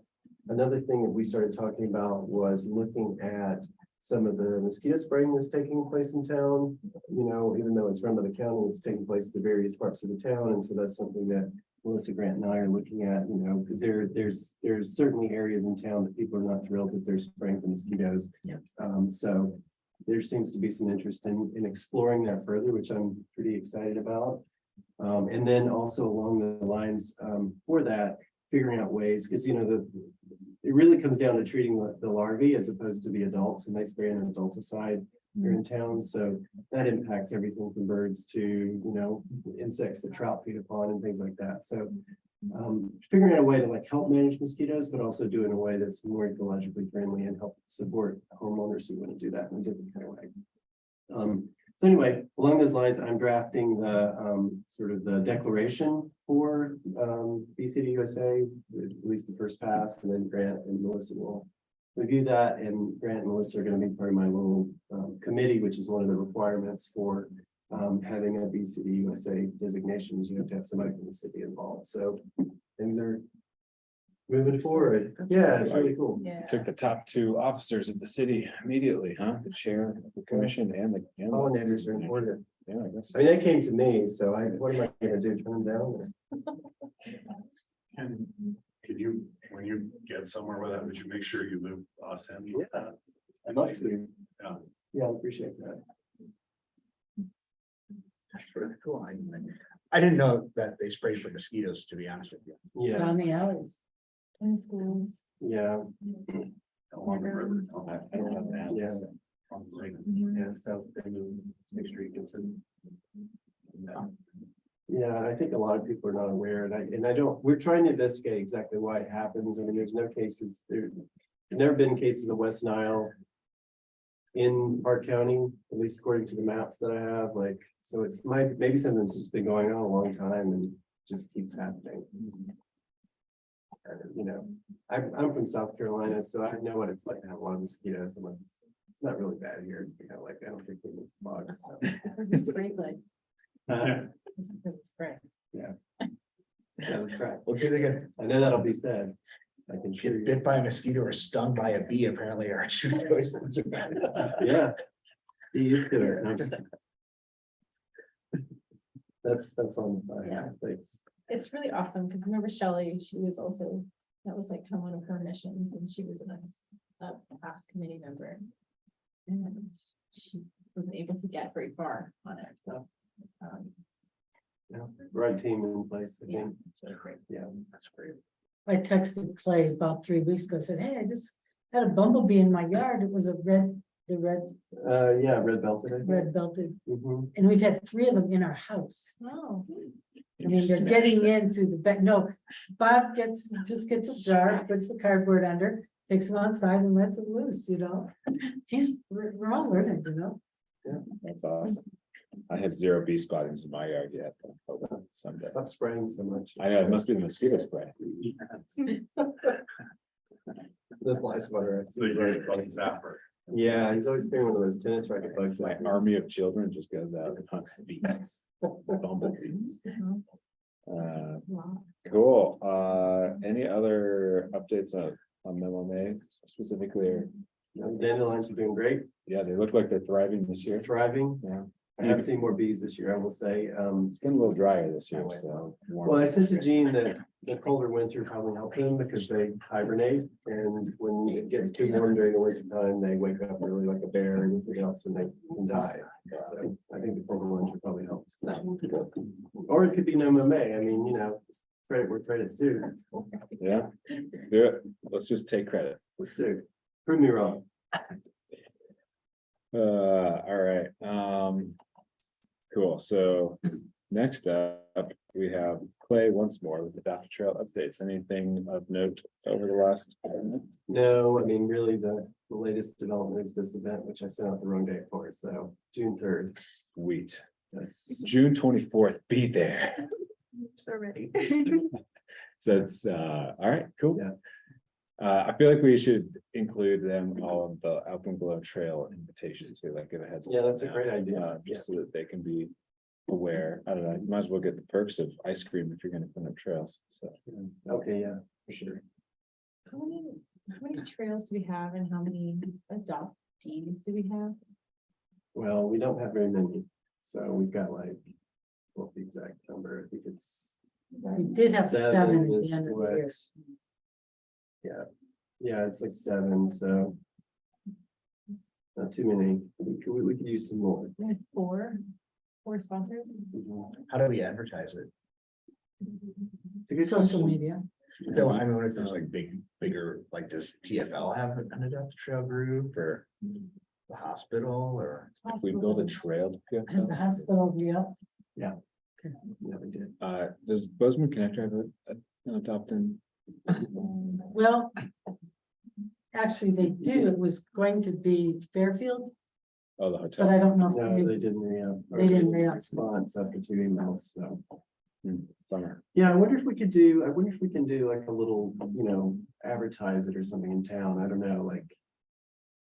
Another thing that we started talking about was looking at some of the mosquito spraying that's taking place in town. You know, even though it's run by the county, it's taking place in the various parts of the town. And so that's something that Melissa, Grant, and I are looking at, you know, because there's certainly areas in town that people are not thrilled that they're spraying for mosquitoes. Yes. So there seems to be some interest in exploring that further, which I'm pretty excited about. And then also along the lines for that, figuring out ways, because, you know, it really comes down to treating the larvae as opposed to the adults, and they spray on adulticide here in town. So that impacts everything from birds to, you know, insects that trout feed upon and things like that. So figuring out a way to like help manage mosquitoes, but also do it in a way that's more ecologically friendly and help support homeowners who want to do that in a different kind of way. So anyway, along those lines, I'm drafting the sort of the declaration for Bee City USA, at least the first pass, and then Grant and Melissa will review that. And Grant and Melissa are going to be part of my little committee, which is one of the requirements for having a Bee City USA designation. You have to have somebody from the city involved. So things are moving forward. Yeah, it's really cool. Yeah. Took the top two officers of the city immediately, huh? The chair of the commission and the. Pollinators are important. Yeah, I guess. I mean, that came to me, so what am I going to do? Turn them down? And can you, when you get somewhere with that, would you make sure you loop us in? Yeah, I'd love to. Yeah. Yeah, I appreciate that. That's really cool. I didn't know that they spray for mosquitoes, to be honest with you. Yeah, Down the alleys. In schools. yeah, Along the river. I don't have that. Yeah. On the lake. Yeah, South Bend, Sixth Street, Gibson. yeah. I think a lot of people are not aware, and I don't, we're trying to investigate exactly why it happens. I mean, there's no cases, there've never been cases of West Nile in Park County, at least according to the maps that I have, like, so it's maybe something's just been going on a long time and just keeps happening. You know, I'm from South Carolina, so I know what it's like to have a lot of mosquitoes, and it's not really bad here, you know, like I don't think we need bugs. So. It's pretty good. Yeah, It's because it's spray. that's right. Well, do they get I know that'll be said. I can assure you. bit by a mosquito or stung by a bee, apparently are two choices. Yeah. Be used to it. That's on, Yeah. thanks. It's really awesome, because remember Shelley, she was also, that was like kind of one of her missions, and she was a nice, past committee member. And she wasn't able to get very far on it, so. Yeah, right team in place, I Yeah, think. it's really great. Yeah, that's great. I texted Clay about 3 weeks ago, said, hey, I just had a bumblebee in my yard. It was the red Yeah, red belted. I think. red belted, Mhm. and we've had 3 of them in our house. Oh, I mean, they're getting into the back, no, Bob just gets a jar, puts the cardboard under, takes them outside and lets them loose, you know? We're all learning, you know? That's awesome. I have 0 bee spottings in my yard yet. but hopefully someday. Stop spraying so much. I know, it must be the mosquito spray. The fly swatter. So you guys call it zapper. Yeah, he's always been one of those tennis racket bugs. My army of children just goes out and hunts the bees. Bumblebees. wow. Cool. Any other updates on MMA specifically? Or, Dandelions are doing great, yeah, they look like they're thriving this year. thriving. Yeah. I have seen more bees this year, I will say. It's been a little drier this year, so. Well, I said to Gene that the colder winter probably helped them because they hibernate. And when it gets too warm during the winter time, they wake up really like a bear and everything else and they can die. So I think the colder winter probably helps. Or it could be no May. I mean, you know, credit where credit's due. Yeah, let's do it. Let's just take credit. Let's do it. Prove me wrong. All right, cool, so next up, we have Clay once more with the Dr. Trail updates, anything of note over the last? No, I mean, really, the latest development is this event, which I sent out the wrong date for, so June 3rd. Sweet, That's June 24th, be there. So ready. So it's, all right, cool. Yeah. I feel like we should include them all of the Alpenglow Trail invitations too, like give a heads. up Yeah, that's a now, great idea. Just so that they can be aware. I don't know, you might as well get the perks of ice cream if you're gonna put up trails, so. Okay, yeah, for sure. How many trails do we have, and how many adoptees do we have? Well, we don't have very many, so we've got like, what's the exact number? I think it's. We did have 7 at is the end of the what- year. Yeah, it's like 7, so. Not too many. We could use some more. We have four sponsors. How do we advertise it? It's a good Social question. media. So I mean, what if there's like bigger, like does PFL have an adopted trail group or the hospital or? If we build a trail. to Has the PFL, hospital re-up? Yeah, we did. Does Bozeman Connector have an adopting? Well, actually, they do. It was going to be Fairfield, Oh, the but hotel. I don't know. No, if they didn't re-up. or They didn't re-up. Response after 2 emails, so. Bummer. Yeah, I wonder if we can do like a little, you know, advertise it or something in town. I don't know, like.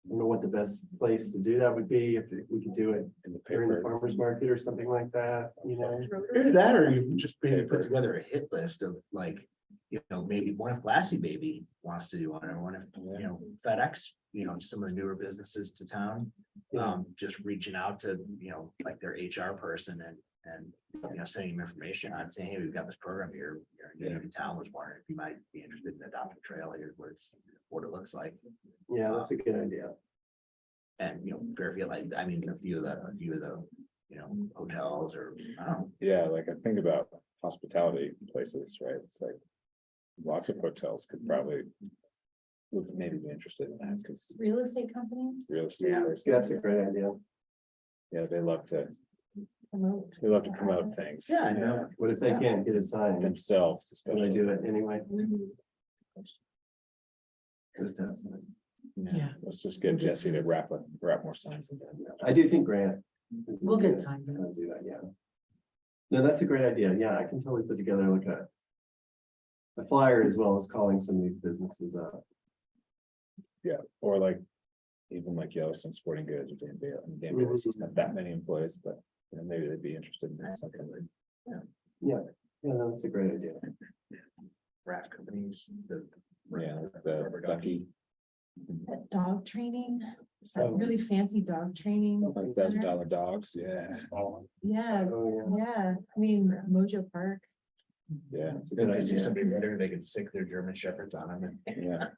I don't know what the best place to do that would be, if we could do it In the during the paper. farmer's market or something like that, you know? Either that, or you can just maybe put together a hit list of like, you know, maybe one if Lassie Baby wants to do one, or one if, you know, FedEx, you know, some of the newer businesses to town. Just reaching out to, you know, like their HR person and, you know, sending them information on saying, hey, we've got this program here. You know, the town was wondering if you might be interested in adopting a trail here, what it looks like. Yeah, that's a good idea. And, you know, Fairfield, I mean, a few of the, you know, hotels or, I don't know. Yeah, like I think about hospitality places, right? It's like lots of hotels could probably would maybe be interested in that because Real estate companies. real estate. Yeah, places, that's a great idea. Yeah, they love to Promote. promote things. Yeah, I know. What if they can't get a sign? Themselves, Will they especially. do it anyway? Just have signs. Yeah. Let's just get Jesse to wrap more signs in there. I do think Grant. is We'll get gonna- signs. gonna Do that, yeah. No, that's a great idea. Yeah, I can totally put together like a flyer as well as calling some of these businesses up. Yeah, or like, even like Yellowstone Sporting Goods or Dan Bailey's doesn't have that many employees, but you know, maybe they'd be interested in something like. Yeah, that's a great idea. Raft companies, Yeah, the Ducky. That dog training, that So, really fancy dog training. Like best center. dollar dogs, yeah, Yeah, oh, yeah, yeah, I mean, Mojo Park. yeah, it's a good It's just idea. to be better, they could sick their German shepherds on them yeah.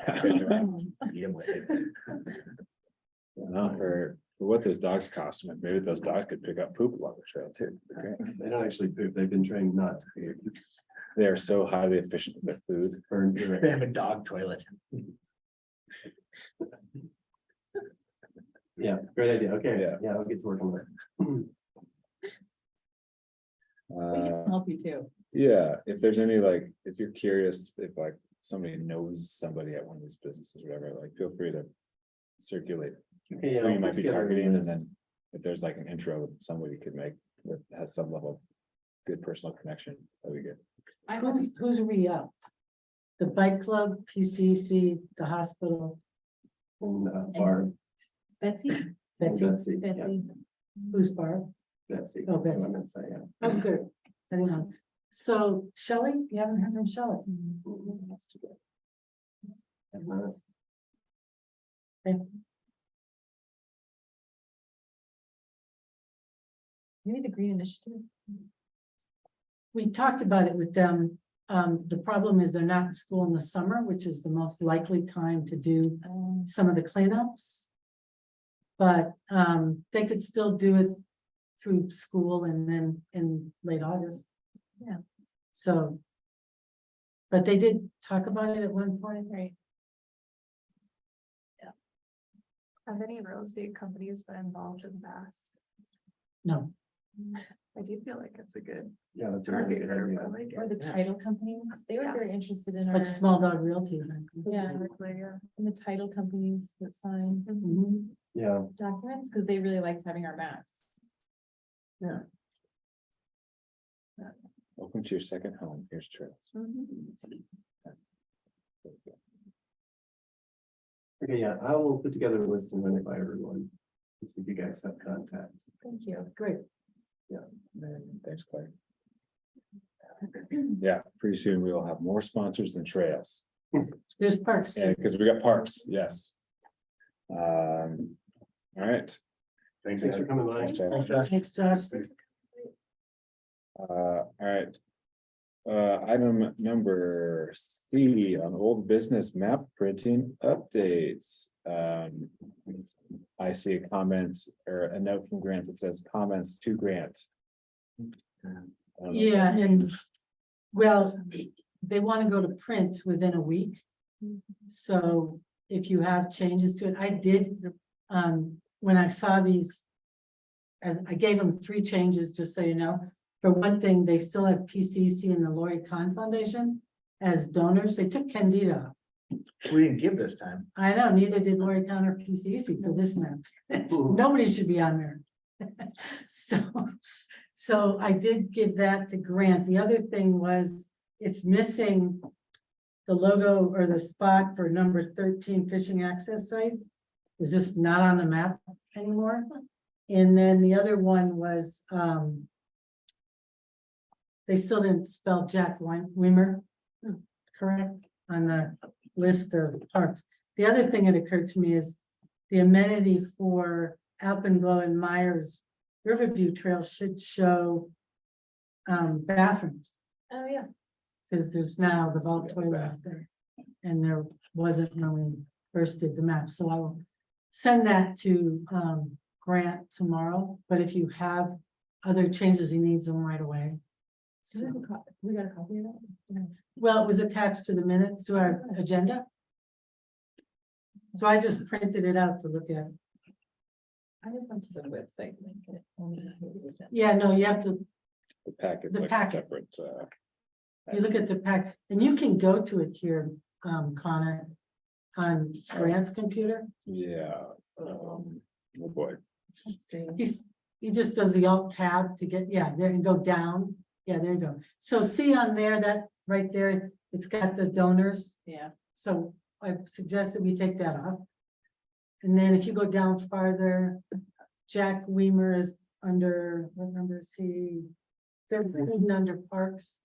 and eat them with it. Not for what those dogs cost, maybe those dogs could pick up poop along the trail too. They don't actually poop, they've been trained not to poop. They are so highly efficient with their food. Burned They direct. have a dog toilet. Yeah, great idea. Okay, Yeah. yeah, I'll get to work on that. We can Uh, help you too. yeah, if there's any, like, if you're curious, if like somebody knows somebody at one of these businesses, or whatever, like, feel free to circulate Okay, yeah. who I'll you put might be together a targeting, and list. then if there's like an intro somebody could make that has some level of good personal connection, that'd be good. I have, Who's re-up? The bike club, PCC, the hospital, And Barb, Betsy, Betsy, Betsy, yeah, Betsy, who's Barb? Betsy. Oh, that's Betsy. what I'm gonna say, yeah. Oh, good. I don't know. So Shelley, you haven't heard from Shelley? That's too good. Uh, maybe the Green Initiative. We talked about it with them. The problem is they're not in school in the summer, which is the most likely time to do some of the cleanups. But they could still do it through school and then in late August. Yeah. So. But they did talk about it at one point, Right. Have any real estate companies been involved in the past? no, I do feel like it's a good Yeah, that's a really target good group. idea. I like Or it. the title companies, they were Yeah. very interested in it's our, like small dog realty. I think. yeah, Exactly, yeah. in the title companies that sign Mhm. Yeah, documents, because they really liked having our maps. Welcome to your second home, here's trails. okay, yeah, I will put together a list and run it by everyone. And see if you guys have contacts. Thank you. Great. And thanks, Claire. Yeah, pretty soon we will have more sponsors than trails, There's parks. yeah, too. because we got parks, yes. All right. Thanks. Thanks for coming by. Thanks, Josh. Thanks, Josh. All right. Item number C on old business map printing updates. I see a comment or a note from Grant that says comments to Grant. I don't know. Yeah, and well, they want to go to print within a week. So if you have changes to it, I did, when I saw these. As I gave them 3 changes, just so you know. For one thing, they still have PCC and the Lori Kahn Foundation as donors. They took Candida off. We didn't give this time. I know, neither did Lori Kahn or PCC for this map. Nobody should be on there. So I did give that to Grant. The other thing was, it's missing the logo or the spot for number 13 fishing access site. Is just not on the map anymore. And then the other one was, they still didn't spell Jack Weimer correct on the list of parks. The other thing that occurred to me is the amenity for Alpenglow and Myers Riverview Trail should show bathrooms, Oh, yeah. because there's now the vault toilets there. And there wasn't when we first did the map, so I will send that to Grant tomorrow, but if you have other changes, he needs them right away. So, We got a copy of that? Yeah. well, it was attached to the minutes to our agenda. So I just printed it out to look at. I just went to the website link and it only has the agenda. Yeah, no, you have to, The packet's The like a packet. separate, you look at the pack, and you can go to it here, Connor, on Grant's computer. yeah. Oh boy, Let's see. He just does the alt tab to get, yeah, there and go down. Yeah, there you go. So see on there, that right there, it's got the donors. Yeah. So I suggest that we take that off. And then if you go down farther, Jack Weimer is under, what number is he? 13 under parks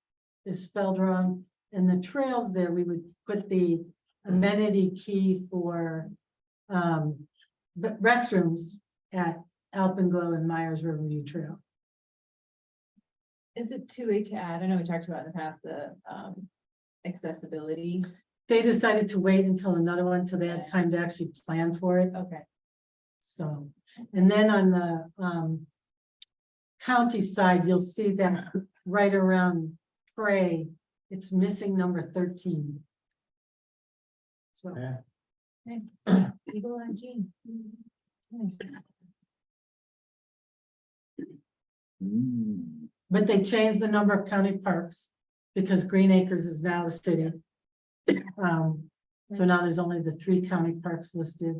is spelled wrong. And the trails there, we would put the amenity key for restrooms at Alpenglow and Myers Riverview Trail. Is it too late to add? I know we talked about in the past, the accessibility. They decided to wait until another one, till they had time to actually plan for it. Okay. So, and then on the county side, you'll see that right around Prey, it's missing number 13. So, Yeah. Nice. Eagle Eye Jean. Nice. but they changed the number of county parks because Green Acres is now the city. So now there's only the 3 county parks listed.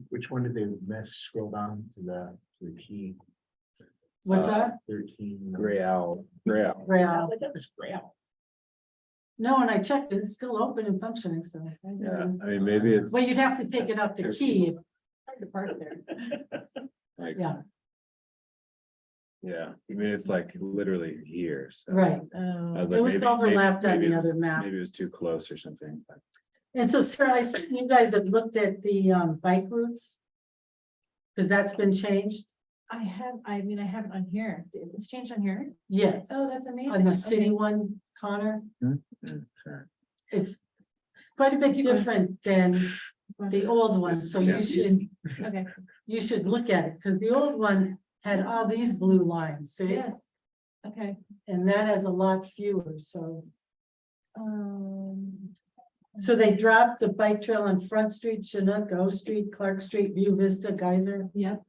Which one did they miss? Scroll down to the key. What's that? 13. Gray Owl, Gray Owl. Rail. That was Gray Owl. No, and I checked it, it's still open and functioning, so. Yeah, I mean, maybe it's Well, you'd have to take it up the key. Hard to park there. like, Yeah, yeah, I mean, it's like literally here, so. right. I was It like, was maybe- overlapped on maybe the it was- other map. Maybe it was too close or something, but And so, sir, I see you guys have looked at the bike routes. Because that's been changed? I mean, I have it on here. It's changed on here. Yes. Oh, that's amazing. On the city Okay. one, Connor, sure. it's quite a bit different than the old one, so you should, Okay, you should look at it, because the old one had all these blue lines, see? yes. Okay. And that has a lot fewer, so. Um, So they dropped the bike trail on Front Street, Chinook, O Street, Clark Street, View Vista, Geyser. Yep.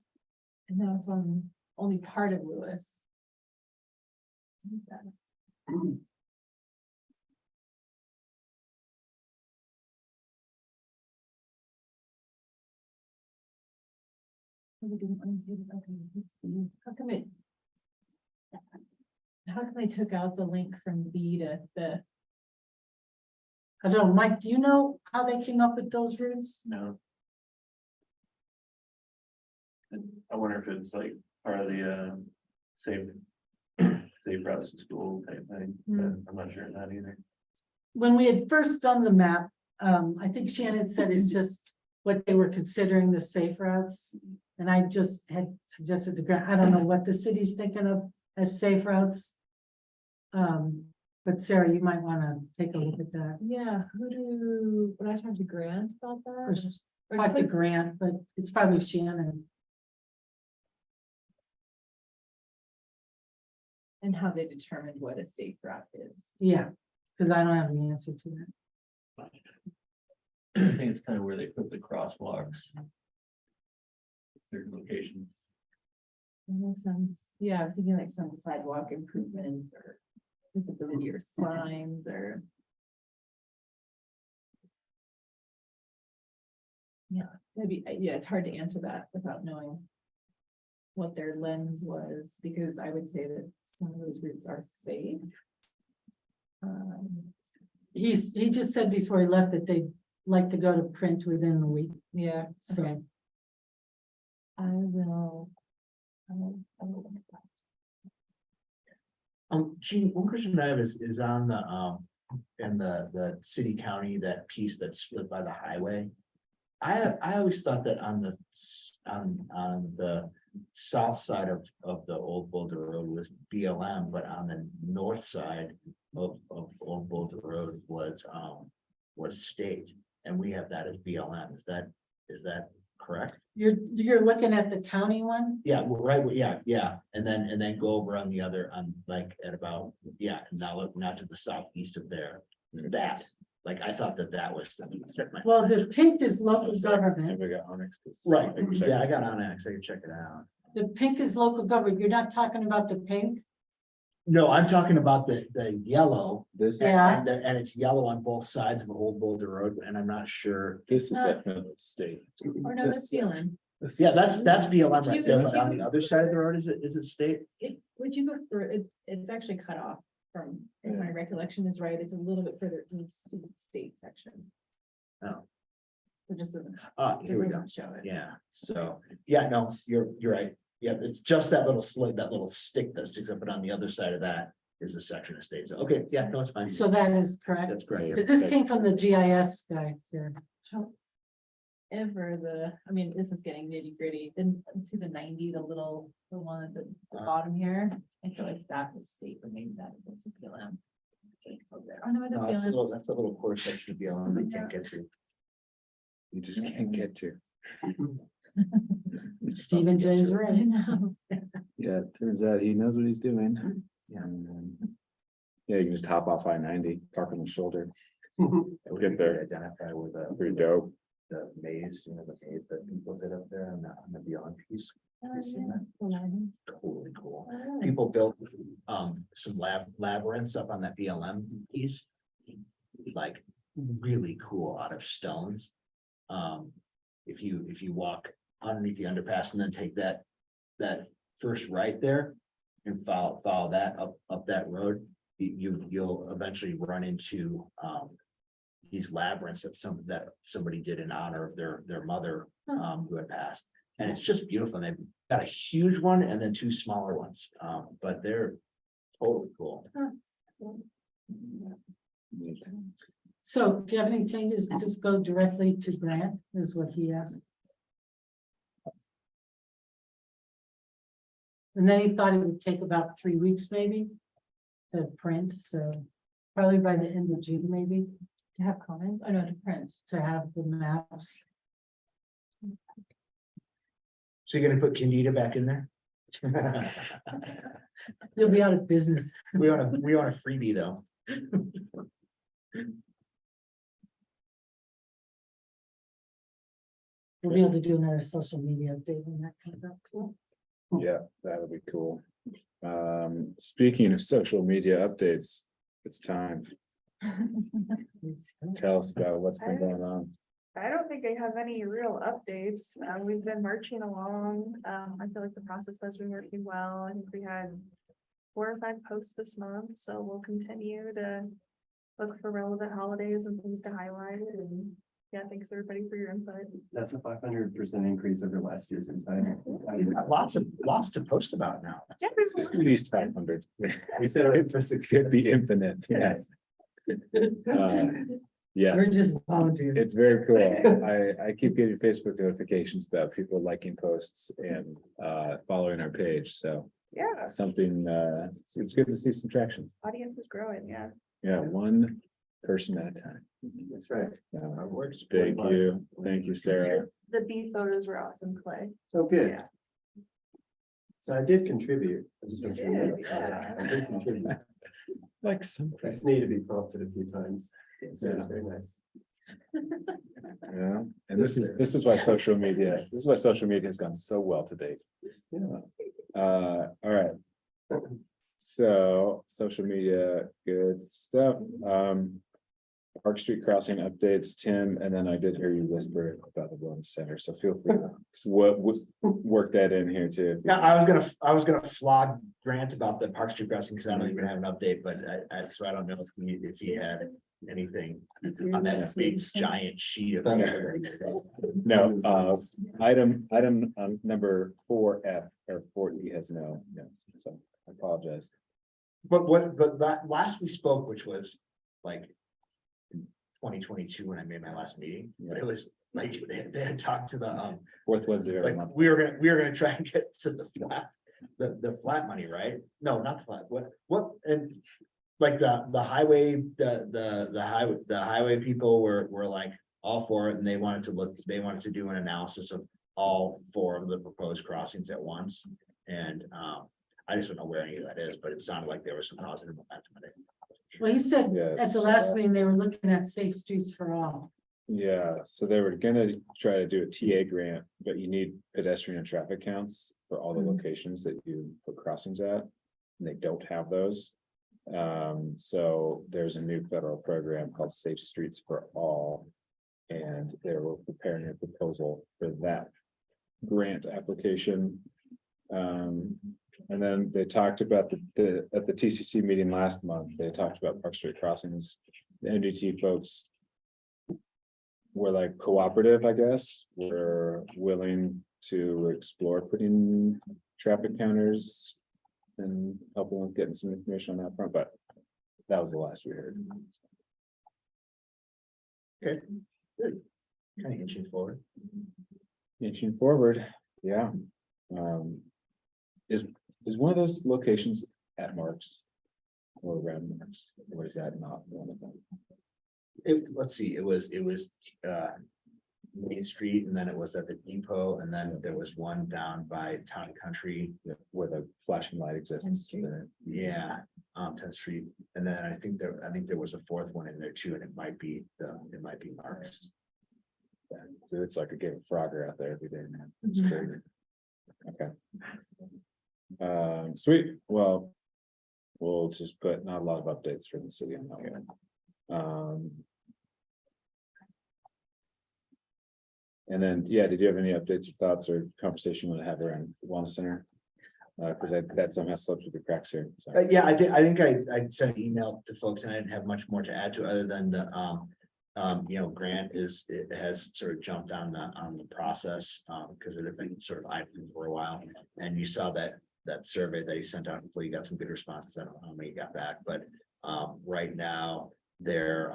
And now it's on only part of Lewis. How come it? How come they took out the link from B to the, I don't know, Mike, do you know how they came up with those routes? No. And I wonder if it's like part of the safe, safe routes to school type thing, but I'm not sure of that either. When we had first done the map, I think Shannon said it's just what they were considering the safe routes. And I just had suggested to Grant, I don't know what the city's thinking of as safe routes. But Sarah, you might want to take a look at that. yeah, would I talk to Grant about Or that? s- Or Talk to click- Grant, but it's probably Shannon. And how they determined what a safe route is. Yeah, because I don't have the answer to that. I think it's kind of where they put the crosswalks. Certain locations. That makes sense. Yeah, I was thinking like some sidewalk improvements or visibility or signs or. Yeah, maybe, yeah, it's hard to answer that without knowing what their lens was, because I would say that some of those routes are safe. He just said before he left that they'd like to go to print within the week, Yeah, so. okay. I will look at that. Gene, one question I have is on the, in the city county, that piece that's split by the highway. I always thought that on the south side of the Old Boulder Road was BLM, but on the north side of Old Boulder Road was state, and we have that as BLM. Is that correct? You're looking at the county one? Yeah, well, right, well, yeah, and then go over on the other, on like at about, yeah, now not to the southeast of there, that, like, I thought that was. Well, the pink is local government. Have we got Onyx? Right, yeah, I got Onyx, I can check it out. The pink is local government. You're not talking about the pink? No, I'm talking about the yellow, This, Yeah. and it's yellow on both sides of Old Boulder Road, and I'm not sure. this is definitely state. Or no, that's ceiling. Yeah, that's BLM right there, but You- on the other side of the road, is it state? Would you go through it, it's actually cut off from, if my recollection is right, it's a little bit further east to the state section. Oh. It just doesn't, Here we go. doesn't show it. Yeah, so, yeah, no, you're right. Yeah, it's just that little slit, that little stick that sticks up, but on the other side of that is the section of state. So, okay, yeah, no, it's fine. So that is correct, That's correct. because this came from the GIS guy here. I mean, this is getting nitty gritty, then see the 90, the one at the bottom here. I feel like that was state, but maybe that is also BLM. Oh, no, it is No, that's a BLM. little core section of BLM that you can't get to. You just can't get to. Stephen J is I right. know. Yeah, it turns out he knows what he's doing. Yeah. Yeah, you can just hop off I-90, park on the shoulder. We'll get there. Identify with Pretty dope. the maze, the maze that people did up there on the Beyond piece. Oh, You seen that? yeah. Totally cool. Oh. People built some labyrinths up on that BLM piece. Like really cool out of stones. If you walk underneath the underpass and then take that first right there. And follow that up that road, you'll eventually run into these labyrinths that somebody did in honor of their mother who had passed. And it's just beautiful. They've got a huge one and then two smaller ones, but they're totally cool. Neat. So if you have any changes, just go directly to Grant, is what he asked. And then he thought it would take about 3 weeks maybe to print, so probably by the end of June, maybe, To have comments, oh no, to print. to have the maps. So you're gonna put Candida back in there? You'll be out of business. We want a freebie though. We'll be able to do another social media update when that comes out too. Yeah, that would be cool. Speaking of social media updates, it's time. Tell us about what's been going on. I don't think I have any real updates. We've been marching along. I feel like the process has been working well. I think we had 4 or 5 posts this month, so we'll continue to look for relevant holidays and things to highlight. And yeah, thanks everybody for your input. That's a 500% increase over last year's entire. You've got lots to post about now. Yeah, At least 500. We set it for It success. could be infinite, yeah. Yes. We're just volunteers. It's very cool. I keep getting Facebook notifications about people liking posts and following our page, so yeah, something, it's good to see some traction. audience is growing, yeah. Yeah, one person at a time. That's right. Our work's Thank you, Sarah. The bee photos were awesome, Clay. Oh, good. Yeah. So I did contribute. I just You want you to know. did, yeah. I did contribute. Like some, I just need to be prompted a few times. So it's very nice. yeah, and this is why social media has gone so well to date. Yeah. All right. So, social media, good stuff. Park Street crossing updates, Tim, and then I did hear you whisper about the wellness center, so feel free to work that in here too. Yeah, I was gonna flog Grant about the Park Street crossing because I don't even have an update, but so I don't know if he had anything on that big giant sheet of. No, item number 4F or 4E has no, so I apologize. But that last we spoke, which was like 2022 when I made my last meeting, but it was like they had talked to the Fourth Wednesday of every like month. we were gonna try and get to the flat money, right? No, not the flat, what and like the highway, the highway people were like all for it and they wanted to do an analysis of all 4 of the proposed crossings at once. And I just don't know where any of that is, but it sounded like there was some positive momentum in it. Well, you said Yeah. at the last meeting, they were looking at safe streets for all. Yeah, so they were gonna try to do a TA grant, but you need pedestrian and traffic counts for all the Mhm. locations that you put crossings at. And they don't have those. So there's a new federal program called Safe Streets for All. And they were preparing a proposal for that grant application. And then they talked about at the TCC meeting last month, they talked about Park Street crossings. The NDT folks were like cooperative, I guess, were willing to explore putting traffic counters and helping with getting some information on that front, but that was the last we heard. Kind of inching forward. Inching forward, yeah. Is one of those locations at Marks? Or around Marks, or is that not one of them? Let's see, it was Main Street, and then it was at the depot, and then there was one down by Town and Country. Where the flashing light exists? Yeah, 10th Street, and then I think there was a fourth one in there too, and it might be Mark's. So it's like a game of Frogger out there every day, man. It's Mhm. crazy. Okay. Sweet, well. We'll just put not a lot of updates from the city on that one. And then, yeah, did you have any updates or thoughts or conversation you want to have around Wellness Center? Because that somehow slipped through the cracks here. So. Yeah, I think I sent an email to folks and I didn't have much more to add to it other than the, Grant has sort of jumped on the process, because it had been sort of idle for a while. And you saw that survey that he sent out, hopefully you got some good responses. I don't know how many you got back, but, right now they're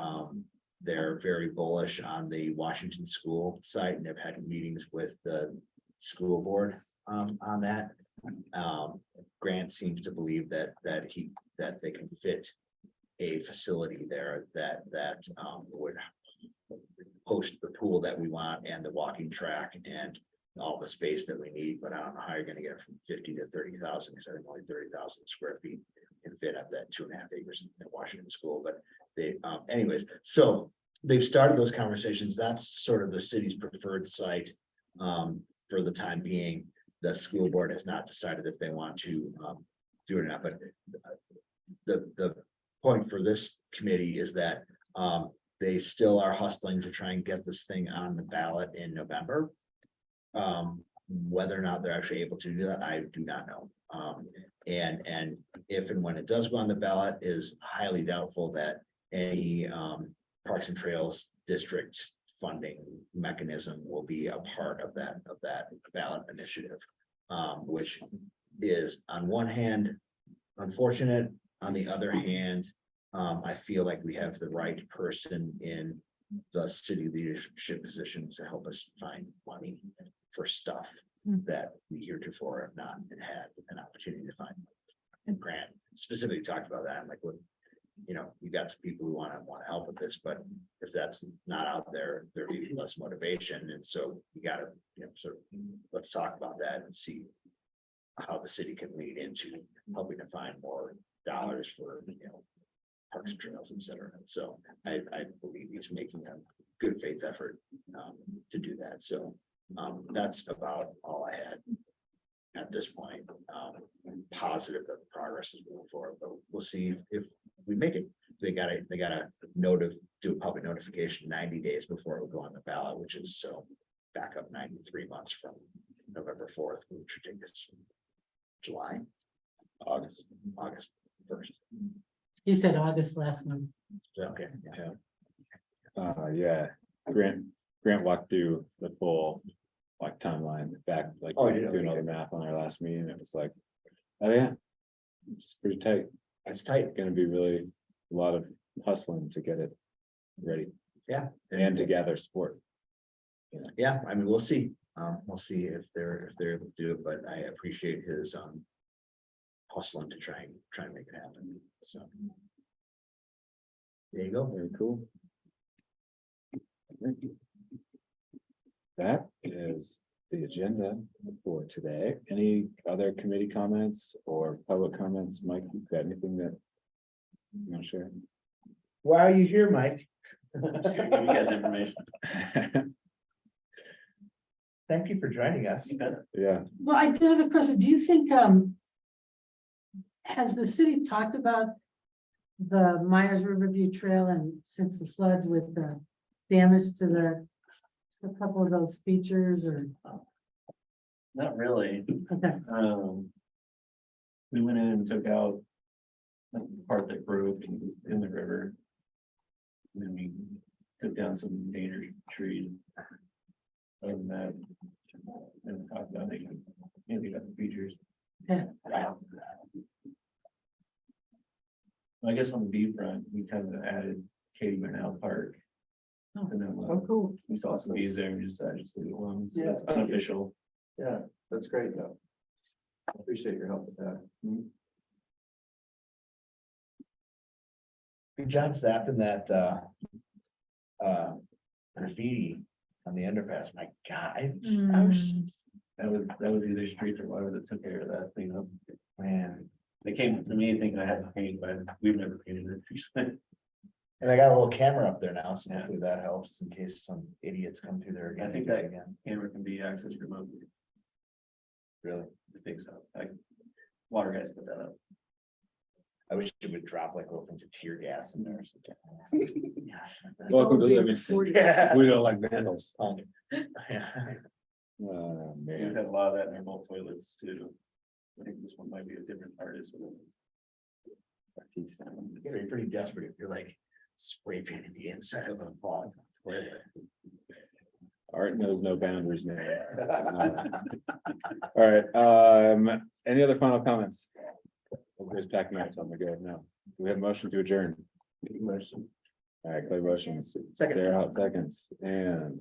very bullish on the Washington school site, and they've had meetings with the school board, on that. Grant seems to believe that they can fit a facility there that would host the pool that we want and the walking track and all the space that we need, but I don't know how you're gonna get it from 50 to 30,000, because I think only 30,000 square feet can fit up that 2.5 acres in Washington School, but they, anyways, so they've started those conversations. That's sort of the city's preferred site, for the time being. The school board has not decided if they want to, do it or not, but the point for this committee is that, they still are hustling to try and get this thing on the ballot in November. Whether or not they're actually able to do that, I do not know. And if and when it does go on the ballot, is highly doubtful that any Parks and Trails district funding mechanism will be a part of that ballot initiative. Which is on one hand unfortunate, on the other hand, I feel like we have the right person in the city leadership position to help us find money for stuff that we heretofore have not had an opportunity to find. And Grant specifically talked about that. I'm like, look, you got some people who want to help with this, but if that's not out there, there may be less motivation. And so you gotta, sort of, let's talk about that and see how the city can lead into helping to find more dollars for, Parks and Trails, et cetera. And so I believe he's making a good faith effort to do that. So that's about all I had at this point. I'm positive that the progress is moving forward, but we'll see if we make it. They gotta do a public notification 90 days before it will go on the ballot, which is so back up 93 months from November 4th, which should take us July, August 1st. He said August last month. Okay. Yeah, Grant walked through the full timeline back, Oh, I did, doing all okay. the math on our last meeting. It was like, oh yeah, it's pretty tight. It's tight. Gonna be really a lot of hustling to get it ready Yeah. and to gather support. Yeah, I mean, we'll see. We'll see if they're able to do it, but I appreciate his hustling to try and make it happen. So. There you go. Very cool. That is the agenda for today. Any other committee comments or public comments? Mike, you got anything that you want to share? Why are you here, Mike? Just gonna give you guys information. Thank you for joining us. Yeah, Well, I did have a question. Do you think, has the city talked about the Myers Riverview Trail and since the flood with the damage to a couple of those features or? Not really. Okay, We went in and took out the part that broke in the river. And then we took down some endangered trees. Other than that, and talked about anything about the features. okay. I guess on the B front, we kind of added Katie Burnell Park. Oh. And then Oh, cool. we saw some bees there and we decided just to leave it alone. So Yeah. That's unofficial. Yeah, that's great though. I appreciate your help with that. Good job staffing that, graffiti on the underpass. My God, I was, That was either streets or whatever that took care of that thing up. man. They came to me thinking I had to paint, but we've never painted it. And I got a little camera up there now, so Yeah. hopefully that helps in case some idiots come through there again. I think that- Camera can be accessed remotely. Really, I think so. Like, water guys put that up. I wish it would drop like little things of tear gas in there or something. Welcome to Livingston. Yeah. We don't like vandals. Yeah. Oh, We've man. had a lot of that in our both toilets too. I think this one might be a different artist. You're pretty desperate if you're like spray painting the inside of a ball. Art knows no boundaries, man. All right, any other final comments? Everybody's packing up, so I'm gonna go now. Do we have a motion to adjourn? Motion. All right, Clay motions. Second. Sarah Hought seconds, and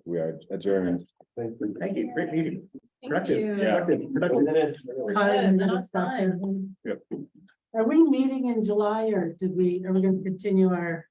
we are adjourned. Thank you. Thank you, great meeting. Thank Productive. you. Yeah. Productive minute. Kyle, then I'll stop there. Yep. Are we meeting in July or are we gonna continue our